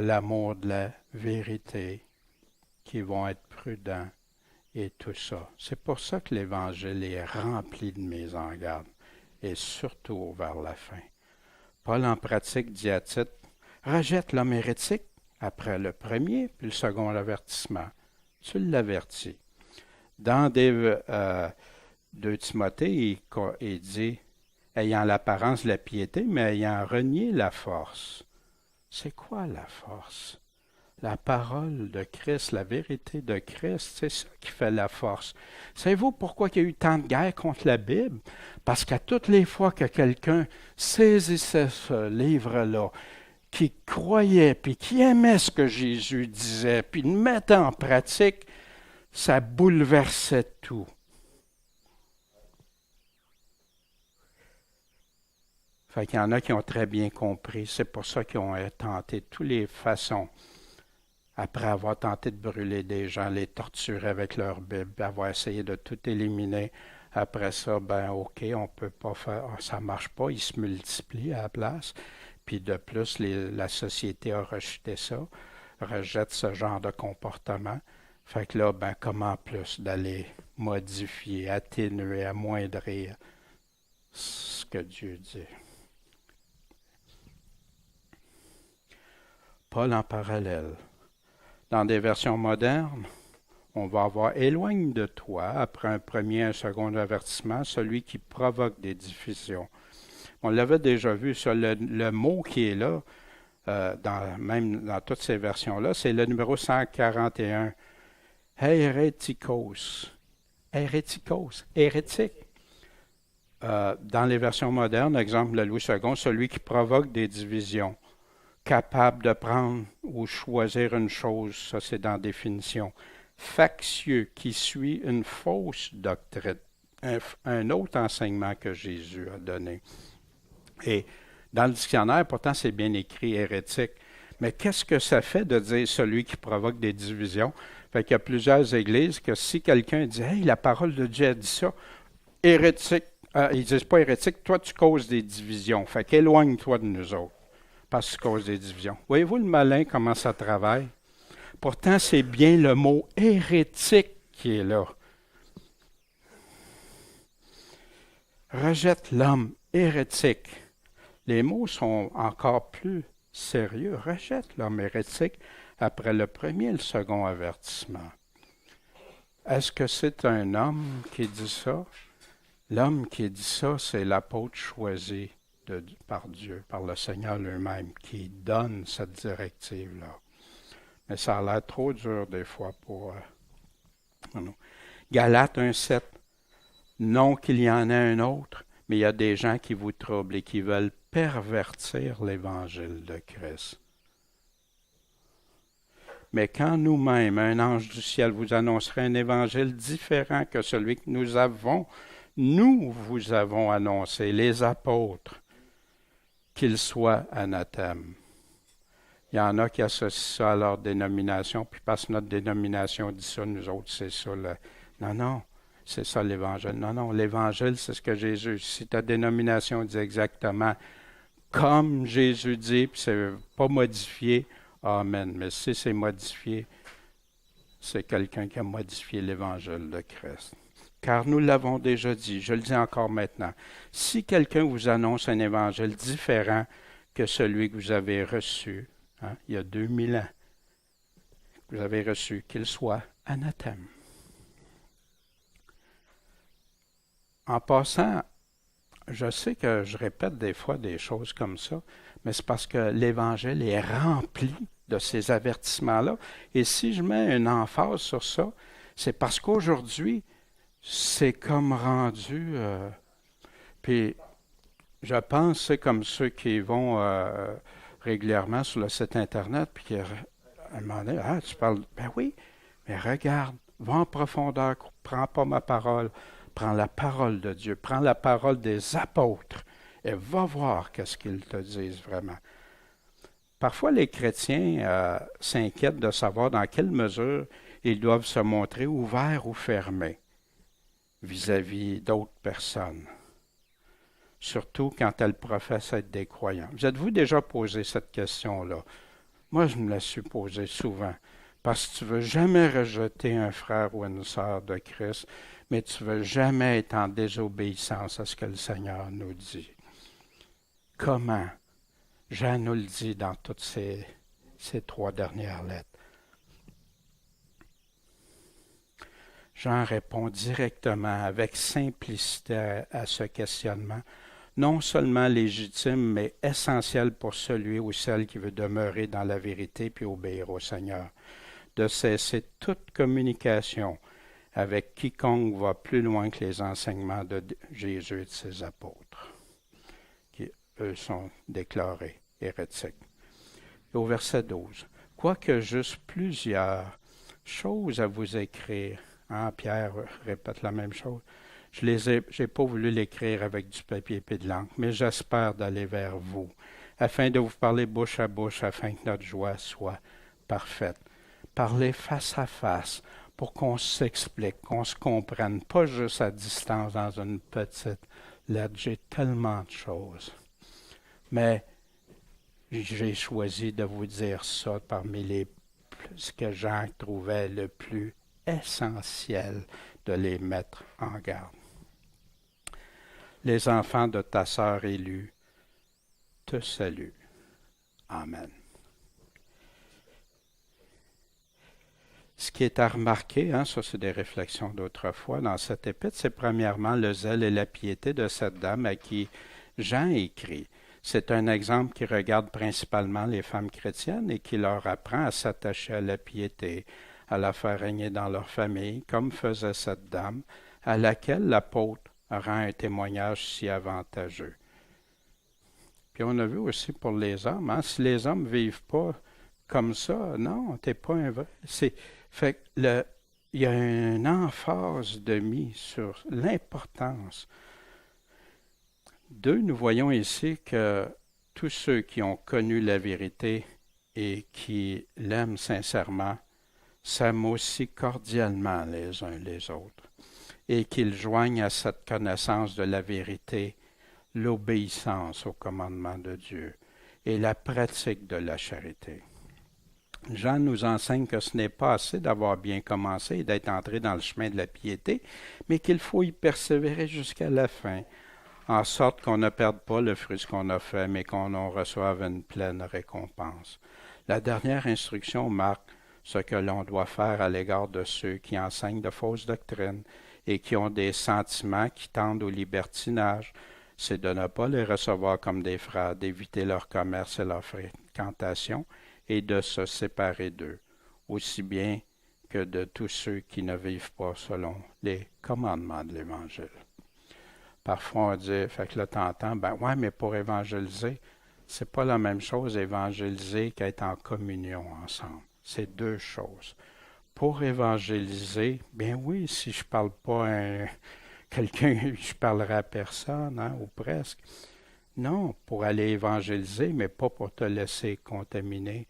l'amour de la vérité, qui vont être prudents et tout ça. C'est pour ça que l'Évangile est rempli de mise en garde, et surtout vers la fin. Paul en pratique dit à Tite, rejette l'homme hérétique après le premier puis le second avertissement. Tu l'avertis. Dans 2 Timothée, il dit, ayant l'apparence de la piété, mais ayant renié la force. C'est quoi la force? La parole de Christ, la vérité de Christ, c'est ça qui fait la force. Savez-vous pourquoi il y a eu tant de guerres contre la Bible? Parce qu'à toutes les fois que quelqu'un saisissait ce livre-là, qui croyait, puis qui aimait ce que Jésus disait, puis le mettait en pratique, ça bouleversait tout. Fait qu'il y en a qui ont très bien compris. C'est pour ça qu'ils ont tenté de toutes les façons, après avoir tenté de brûler des gens, les torturer avec leur Bible, avoir essayé de tout éliminer. Après ça, OK, on peut pas faire, ça marche pas, ils se multiplient à la place. Puis de plus, la société a rejeté ça, rejette ce genre de comportement. Fait que là, comment plus d'aller modifier, atténuer, amoindrir ce que Dieu dit. Paul en parallèle. Dans des versions modernes, on va avoir « éloigne de toi » après un premier et un second avertissement, celui qui provoque des divisions. On l'avait déjà vu, ça, le mot qui est là, même dans toutes ces versions-là, c'est le numéro 141. Hérétikos. Hérétikos. Hérétique. Dans les versions modernes, exemple de Louis II, celui qui provoque des divisions. Capable de prendre ou choisir une chose, ça c'est dans la définition. Factieux, qui suit une fausse doctrine, un autre enseignement que Jésus a donné. Et dans le dictionnaire, pourtant c'est bien écrit hérétique, mais qu'est-ce que ça fait de dire celui qui provoque des divisions? Fait qu'il y a plusieurs églises que si quelqu'un dit « Hey, la parole de Dieu a dit ça », hérétique, ils disent pas hérétique, toi tu causes des divisions, fait qu'éloigne-toi de nous autres. Parce que c'est cause des divisions. Voyez-vous le malin, comment ça travaille? Pourtant, c'est bien le mot hérétique qui est là. Rejette l'homme hérétique. Les mots sont encore plus sérieux. Rejette l'homme hérétique après le premier et le second avertissement. Est-ce que c'est un homme qui dit ça? L'homme qui dit ça, c'est l'apôtre choisi par Dieu, par le Seigneur lui-même, qui donne cette directive-là. Mais ça a l'air trop dur des fois pour nous. Galates 1,7. Non qu'il y en ait un autre, mais il y a des gens qui vous troublent et qui veulent pervertir l'Évangile de Christ. Mais quand nous-mêmes, un ange du ciel, vous annoncerait un évangile différent que celui que nous vous avons annoncé, les apôtres, qu'il soit anathème. Il y en a qui associent ça à leur dénomination, puis parce que notre dénomination dit ça, nous autres, c'est ça. Non, non, c'est ça l'Évangile. Non, non, l'Évangile, c'est ce que Jésus. Si ta dénomination dit exactement comme Jésus dit, puis c'est pas modifié, amen. Mais si c'est modifié, c'est quelqu'un qui a modifié l'Évangile de Christ. Car nous l'avons déjà dit, je le dis encore maintenant, si quelqu'un vous annonce un Évangile différent que celui que vous avez reçu, il y a 2000 ans, que vous avez reçu, qu'il soit anathème. En passant, je sais que je répète des fois des choses comme ça, mais c'est parce que l'Évangile est rempli de ces avertissements-là. Et si je mets une emphase sur ça, c'est parce qu'aujourd'hui, c'est comme rendu... puis je pense que c'est comme ceux qui vont régulièrement sur le site Internet, puis qui, à un moment donné, tu parles... Ben oui, mais regarde, va en profondeur, prends pas ma parole, prends la parole de Dieu, prends la parole des apôtres, et va voir qu'est-ce qu'ils te disent vraiment. Parfois, les chrétiens s'inquiètent de savoir dans quelle mesure ils doivent se montrer ouverts ou fermés vis-à-vis d'autres personnes, surtout quand elles professent être des croyants. Vous êtes-vous déjà posé cette question-là? Moi, je me la suis posée souvent, parce que tu ne veux jamais rejeter un frère ou une sœur de Christ, mais tu ne veux jamais être en désobéissance à ce que le Seigneur nous dit. Comment? Jean nous le dit dans toutes ces 3 dernières lettres. Jean répond directement, avec simplicité à ce questionnement, non seulement légitime, mais essentiel pour celui ou celle qui veut demeurer dans la vérité puis obéir au Seigneur, de cesser toute communication avec quiconque va plus loin que les enseignements de Jésus et de ses apôtres, qui, eux, sont déclarés hérétiques. Et au verset 12, « Quoique j'eusse plusieurs choses à vous écrire, » Pierre répète la même chose, « j'ai pas voulu l'écrire avec du papier et de l'encre, mais j'espère d'aller vers vous, afin de vous parler bouche à bouche, afin que notre joie soit parfaite. » Parler face à face, pour qu'on s'explique, qu'on se comprenne, pas juste à distance dans une petite lettre. J'ai tellement de choses. Mais j'ai choisi de vous dire ça parmi ce que Jean trouvait le plus essentiel de les mettre en garde. Les enfants de ta sœur élue te saluent. Amen. Ce qui est à remarquer, ça c'est des réflexions d'autrefois dans cette épître, c'est premièrement le zèle et la piété de cette dame à qui Jean écrit. C'est un exemple qui regarde principalement les femmes chrétiennes et qui leur apprend à s'attacher à la piété, à la faire régner dans leur famille, comme faisait cette dame, à laquelle l'apôtre rend un témoignage si avantageux. Puis on a vu aussi pour les hommes, si les hommes ne vivent pas comme ça, non, t'es pas un vrai. Fait que il y a une emphase de mise sur l'importance. Nous voyons ici que tous ceux qui ont connu la vérité et qui l'aiment sincèrement s'aiment aussi cordialement les uns les autres et qu'ils joignent à cette connaissance de la vérité l'obéissance au commandement de Dieu et la pratique de la charité. Jean nous enseigne que ce n'est pas assez d'avoir bien commencé et d'être entré dans le chemin de la piété, mais qu'il faut y persévérer jusqu'à la fin, en sorte qu'on ne perde pas le fruit de ce qu'on a fait, mais qu'on en reçoive une pleine récompense. La dernière instruction marque ce que l'on doit faire à l'égard de ceux qui enseignent de fausses doctrines et qui ont des sentiments qui tendent au libertinage. C'est de ne pas les recevoir comme des frères, d'éviter leur commerce et leur fréquentation, et de se séparer d'eux, aussi bien que de tous ceux qui ne vivent pas selon les commandements de l'Évangile. Parfois on dit, fait que là t'entends, ouais, mais pour évangéliser, c'est pas la même chose évangéliser qu'être en communion ensemble. C'est 2 choses. Pour évangéliser, bien oui, si je parle pas à quelqu'un, je parlerai à personne, ou presque. Non, pour aller évangéliser, mais pas pour te laisser contaminer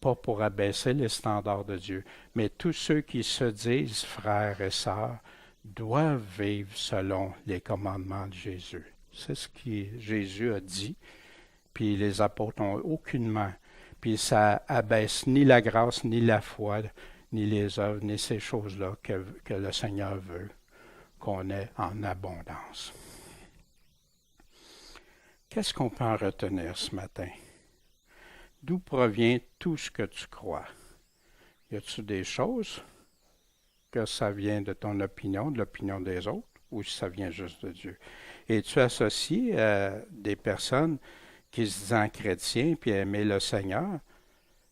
pas pour abaisser les standards de Dieu, mais tous ceux qui se disent frères et sœurs doivent vivre selon les commandements de Jésus. C'est ce que Jésus a dit, puis les apôtres n'ont aucunement. Puis ça abaisse ni la grâce, ni la foi, ni les œuvres, ni ces choses-là que le Seigneur veut qu'on ait en abondance. Qu'est-ce qu'on peut en retenir ce matin? D'où provient tout ce que tu crois? Y a-t-il des choses que ça vient de ton opinion, de l'opinion des autres, ou ça vient juste de Dieu? Es-tu associé à des personnes qui se disent chrétiens puis aimer le Seigneur,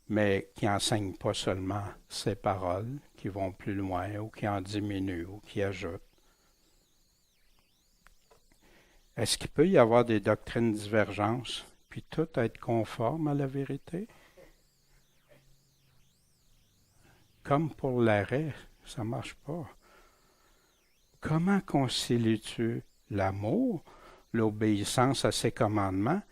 mais qui n'enseignent pas seulement ses paroles, qui vont plus loin, ou qui en diminuent, ou qui ajoutent? Est-ce qu'il peut y avoir des doctrines divergentes, puis tout être conforme à la vérité? Comme pour l'arrêt, ça ne marche pas. Comment concilies-tu l'amour, l'obéissance à ses commandements,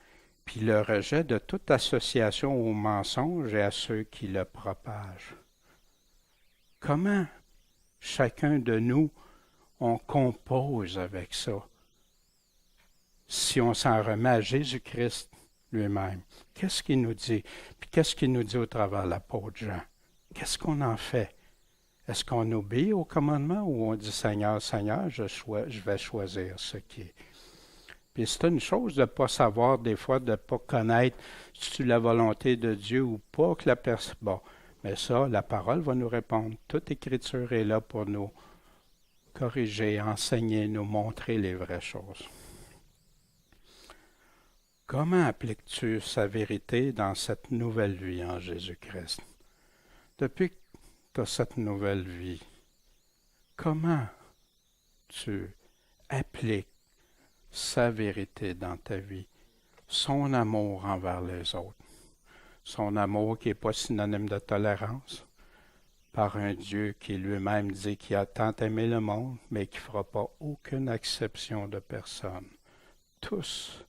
puis le rejet de toute association au mensonge et à ceux qui le propagent? Comment chacun de nous, on compose avec ça? Si on s'en remet à Jésus-Christ lui-même, qu'est-ce qu'il nous dit? Puis qu'est-ce qu'il nous dit au travers de l'apôtre Jean? Qu'est-ce qu'on en fait? Est-ce qu'on obéit au commandement ou on dit Seigneur, Seigneur, je vais choisir ce qui est? Puis c'est une chose de ne pas savoir, des fois, de ne pas connaître si c'est la volonté de Dieu ou pas que la personne. Bon, mais ça, la parole va nous répondre. Toute écriture est là pour nous corriger, enseigner, nous montrer les vraies choses. Comment appliques-tu sa vérité dans cette nouvelle vie en Jésus-Christ? Depuis que tu as cette nouvelle vie, comment tu appliques sa vérité dans ta vie, son amour envers les autres, son amour qui n'est pas synonyme de tolérance, par un Dieu qui lui-même dit qu'il a tant aimé le monde, mais qui ne fera pas aucune exception de personne. Tous.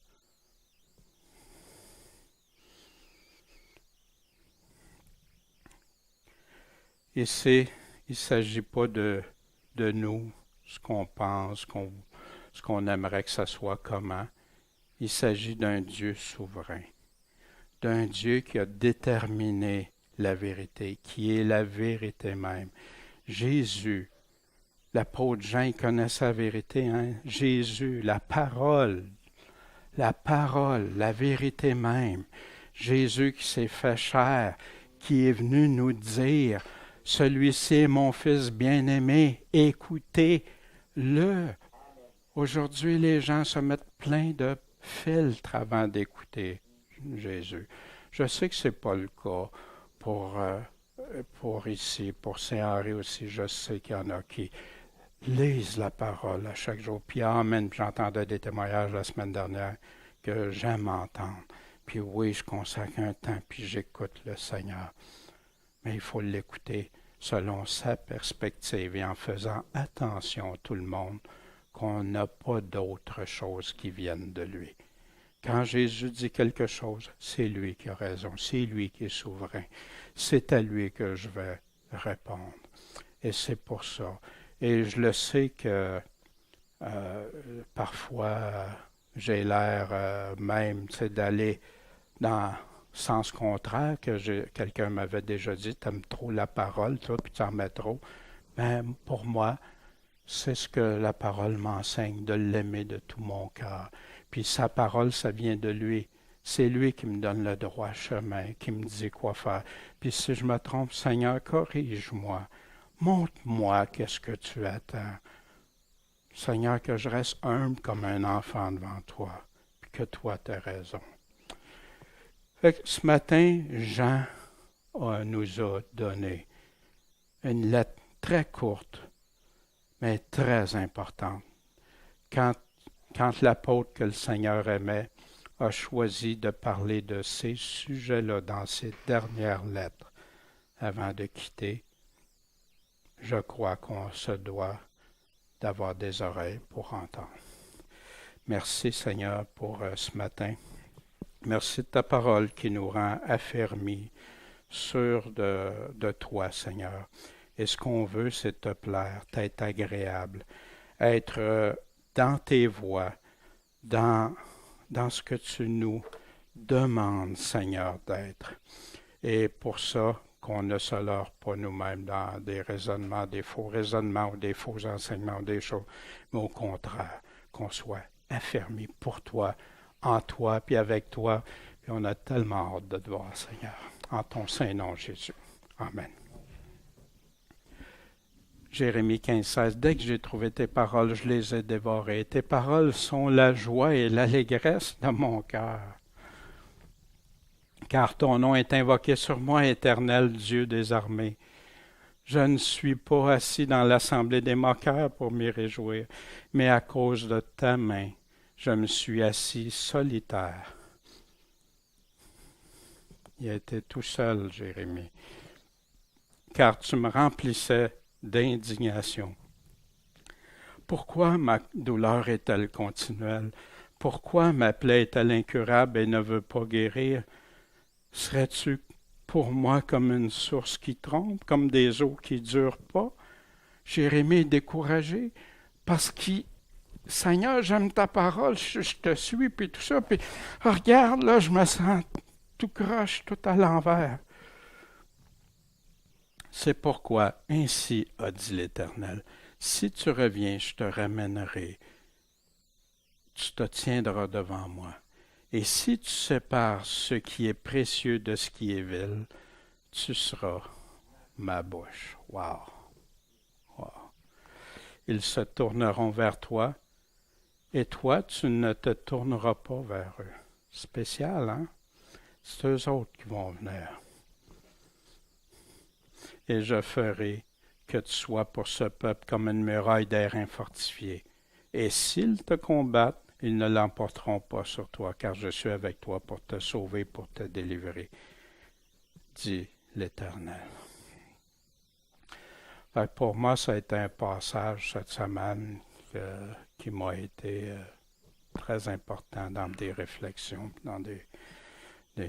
Ici, il ne s'agit pas de nous, ce qu'on pense, ce qu'on aimerait que ça soit comment. Il s'agit d'un Dieu souverain, d'un Dieu qui a déterminé la vérité, qui est la vérité même. Jésus, l'apôtre Jean, il connaît sa vérité, hein? Jésus, la parole, la vérité même. Jésus qui s'est fait chair, qui est venu nous dire, celui-ci est mon fils bien-aimé, écoutez-le. Aujourd'hui, les gens se mettent plein de filtres avant d'écouter Jésus. Je sais que ce n'est pas le cas pour ici, pour Saint-Henri aussi. Je sais qu'il y en a qui lisent la parole à chaque jour. Puis amen, j'entendais des témoignages la semaine dernière que j'aime entendre. Puis oui, je consacre un temps, puis j'écoute le Seigneur. Mais il faut l'écouter selon sa perspective et en faisant attention, tout le monde, qu'on n'a pas d'autres choses qui viennent de lui. Quand Jésus dit quelque chose, c'est lui qui a raison, c'est lui qui est souverain. C'est à lui que je vais répondre. Et c'est pour ça. Et je le sais que parfois, j'ai l'air même d'aller dans le sens contraire, que quelqu'un m'avait déjà dit, tu aimes trop la parole, toi, puis tu en mets trop. Mais pour moi, c'est ce que la parole m'enseigne, de l'aimer de tout mon cœur. Puis sa parole, ça vient de lui. C'est lui qui me donne le droit chemin, qui me dit quoi faire. Puis si je me trompe, Seigneur, corrige-moi. Montre-moi qu'est-ce que tu attends. Seigneur, que je reste humble comme un enfant devant toi, puis que toi, tu as raison. Fait que ce matin, Jean nous a donné une lettre très courte, mais très importante. Quand l'apôtre que le Seigneur aimait a choisi de parler de ces sujets-là dans ses dernières lettres avant de quitter, je crois qu'on se doit d'avoir des oreilles pour entendre. Merci Seigneur pour ce matin. Merci de ta parole qui nous rend affermis sûr de toi, Seigneur. Et ce qu'on veut, c'est te plaire, t'être agréable, être dans tes voies, dans ce que tu nous demandes, Seigneur, d'être. Et pour ça, qu'on ne se leurre pas nous-mêmes dans des raisonnements, des faux raisonnements ou des faux enseignements ou des choses, mais au contraire, qu'on soit affermi pour toi, en toi, puis avec toi. Puis on a tellement hâte de te voir, Seigneur. En ton saint nom, Jésus. Amen. Jérémie 15,16. Dès que j'ai trouvé tes paroles, je les ai dévorées. Tes paroles sont la joie et l'allégresse de mon cœur. Car ton nom est invoqué sur moi, éternel Dieu des armées. Je ne suis pas assis dans l'assemblée des moqueurs pour m'y réjouir, mais à cause de ta main, je me suis assis solitaire. Il a été tout seul, Jérémie, car tu me remplissais d'indignation. Pourquoi ma douleur est-elle continuelle? Pourquoi ma plaie est-elle incurable et ne veut pas guérir? Serais-tu pour moi comme une source qui trompe, comme des eaux qui ne durent pas? Jérémie est découragé parce que, Seigneur, j'aime ta parole, je te suis, puis tout ça, puis regarde, là, je me sens tout croche, tout à l'envers. C'est pourquoi, ainsi a dit l'Éternel, si tu reviens, je te ramènerai, tu te tiendras devant moi. Et si tu sépares ce qui est précieux de ce qui est vil, tu seras ma bouche. Wow! Wow! Ils se tourneront vers toi, et toi, tu ne te tourneras pas vers eux. Spécial, hein? C'est eux autres qui vont venir. Et je ferai que tu sois pour ce peuple comme une muraille d'airain fortifiée. Et s'ils te combattent, ils ne l'emporteront pas sur toi, car je suis avec toi pour te sauver, pour te délivrer, dit l'Éternel. Pour moi, ça a été un passage cette semaine qui m'a été très important dans des réflexions, dans des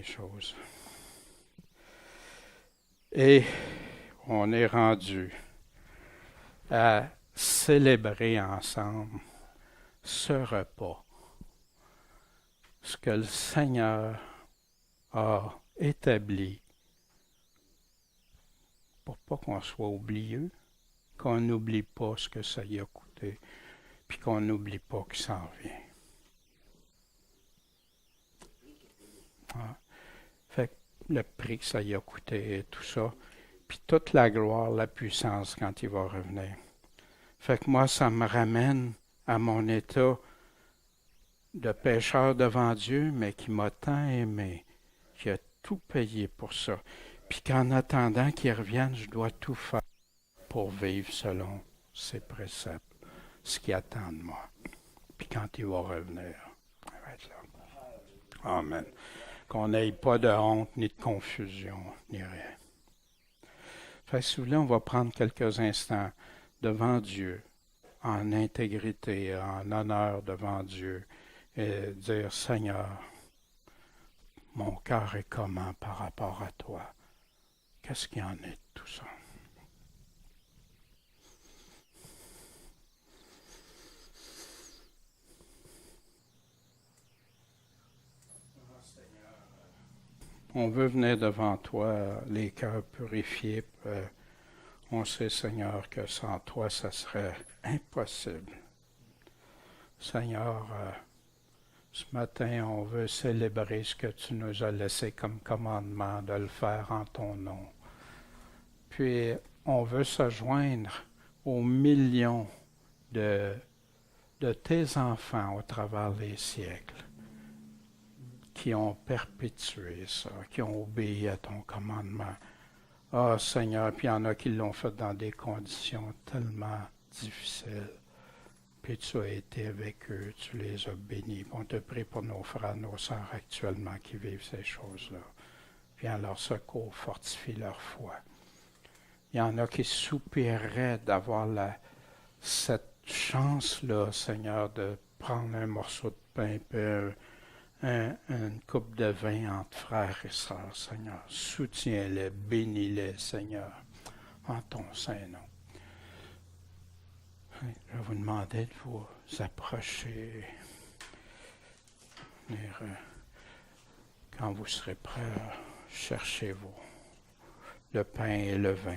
choses. Et on est rendu à célébrer ensemble ce repas, ce que le Seigneur a établi pour pas qu'on soit oublieux, qu'on n'oublie pas ce que ça y a coûté, puis qu'on n'oublie pas qu'il s'en vient. Ah. Fait que le prix que ça y a coûté et tout ça, puis toute la gloire, la puissance quand il va revenir. Fait que moi, ça me ramène à mon état de pécheur devant Dieu, mais qui m'a tant aimé, qui a tout payé pour ça. Puis qu'en attendant qu'il revienne, je dois tout faire pour vivre selon ses préceptes, ce qu'il attend de moi. Puis quand il va revenir, il va être là. Amen. Qu'on n'ait pas de honte, ni de confusion, ni rien. Fait que si vous voulez, on va prendre quelques instants devant Dieu, en intégrité, en honneur devant Dieu, et dire, Seigneur, mon cœur est comment par rapport à toi? Qu'est-ce qu'il y en est de tout ça? On veut venir devant toi, les cœurs purifiés. On sait, Seigneur, que sans toi, ça serait impossible. Seigneur, ce matin, on veut célébrer ce que tu nous as laissé comme commandement de le faire en ton nom. Puis, on veut se joindre aux millions de tes enfants au travers des siècles qui ont perpétué ça, qui ont obéi à ton commandement. Ah, Seigneur, puis il y en a qui l'ont fait dans des conditions tellement difficiles. Puis tu as été avec eux, tu les as bénis. On te prie pour nos frères, nos sœurs actuellement qui vivent ces choses-là. Viens leur secours, fortifie leur foi. Il y en a qui soupireraient d'avoir cette chance-là, Seigneur, de prendre un morceau de pain, puis une coupe de vin entre frères et sœurs, Seigneur. Soutiens-les, bénis-les, Seigneur, en ton saint nom. Je vais vous demander de vous approcher. Quand vous serez prêts, cherchez-vous le pain et le vin.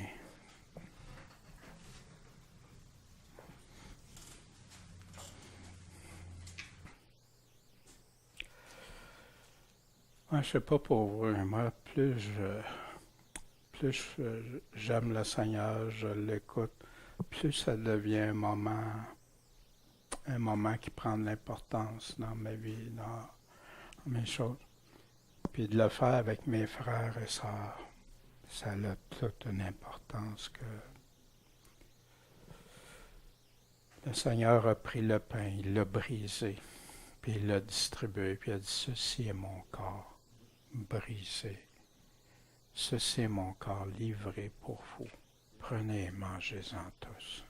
Moi, je ne sais pas pour vous, moi, plus j'aime le Seigneur, je l'écoute, plus ça devient un moment qui prend de l'importance dans ma vie, dans mes choses. Puis de le faire avec mes frères et sœurs, ça a toute une importance que le Seigneur a pris le pain, il l'a brisé, puis il l'a distribué, puis il a dit, ceci est mon corps brisé. Ceci est mon corps livré pour vous. Prenez et mangez-en tous.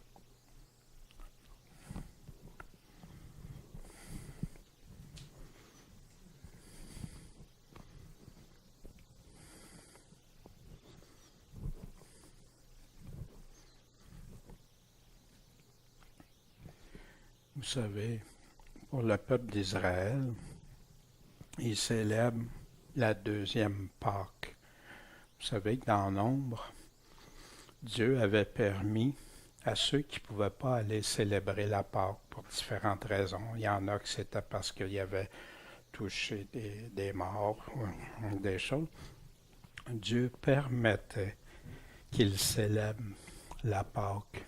Vous savez, pour le peuple d'Israël, ils célèbrent la deuxième Pâque. Vous savez que dans Nombre, Dieu avait permis à ceux qui ne pouvaient pas aller célébrer la Pâque pour différentes raisons. Il y en a que c'était parce qu'il y avait touché des morts ou des choses. Dieu permettait qu'ils célèbrent la Pâque.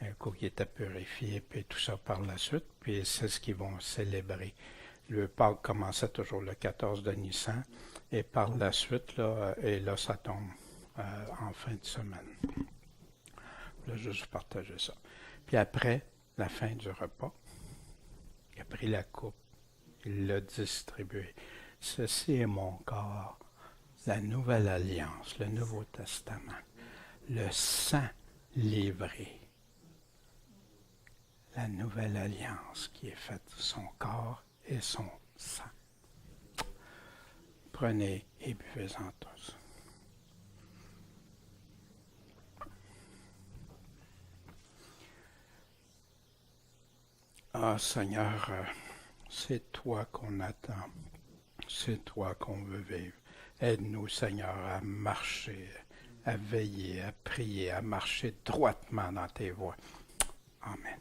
Un coup qui était purifié, puis tout ça par la suite, puis c'est ce qu'ils vont célébrer. Le Pâques commençait toujours le 14 de Nissan, et par la suite, là ça tombe en fin de semaine. Là, je vais juste partager ça. Puis après la fin du repas, il a pris la coupe, il l'a distribuée. Ceci est mon corps, la nouvelle alliance, le Nouveau Testament, le sang livré. La nouvelle alliance qui est faite, son corps et son sang. Prenez et buvez-en tous. Ah Seigneur, c'est toi qu'on attend, c'est toi qu'on veut vivre. Aide-nous Seigneur à marcher, à veiller, à prier, à marcher droitement dans tes voies. Amen.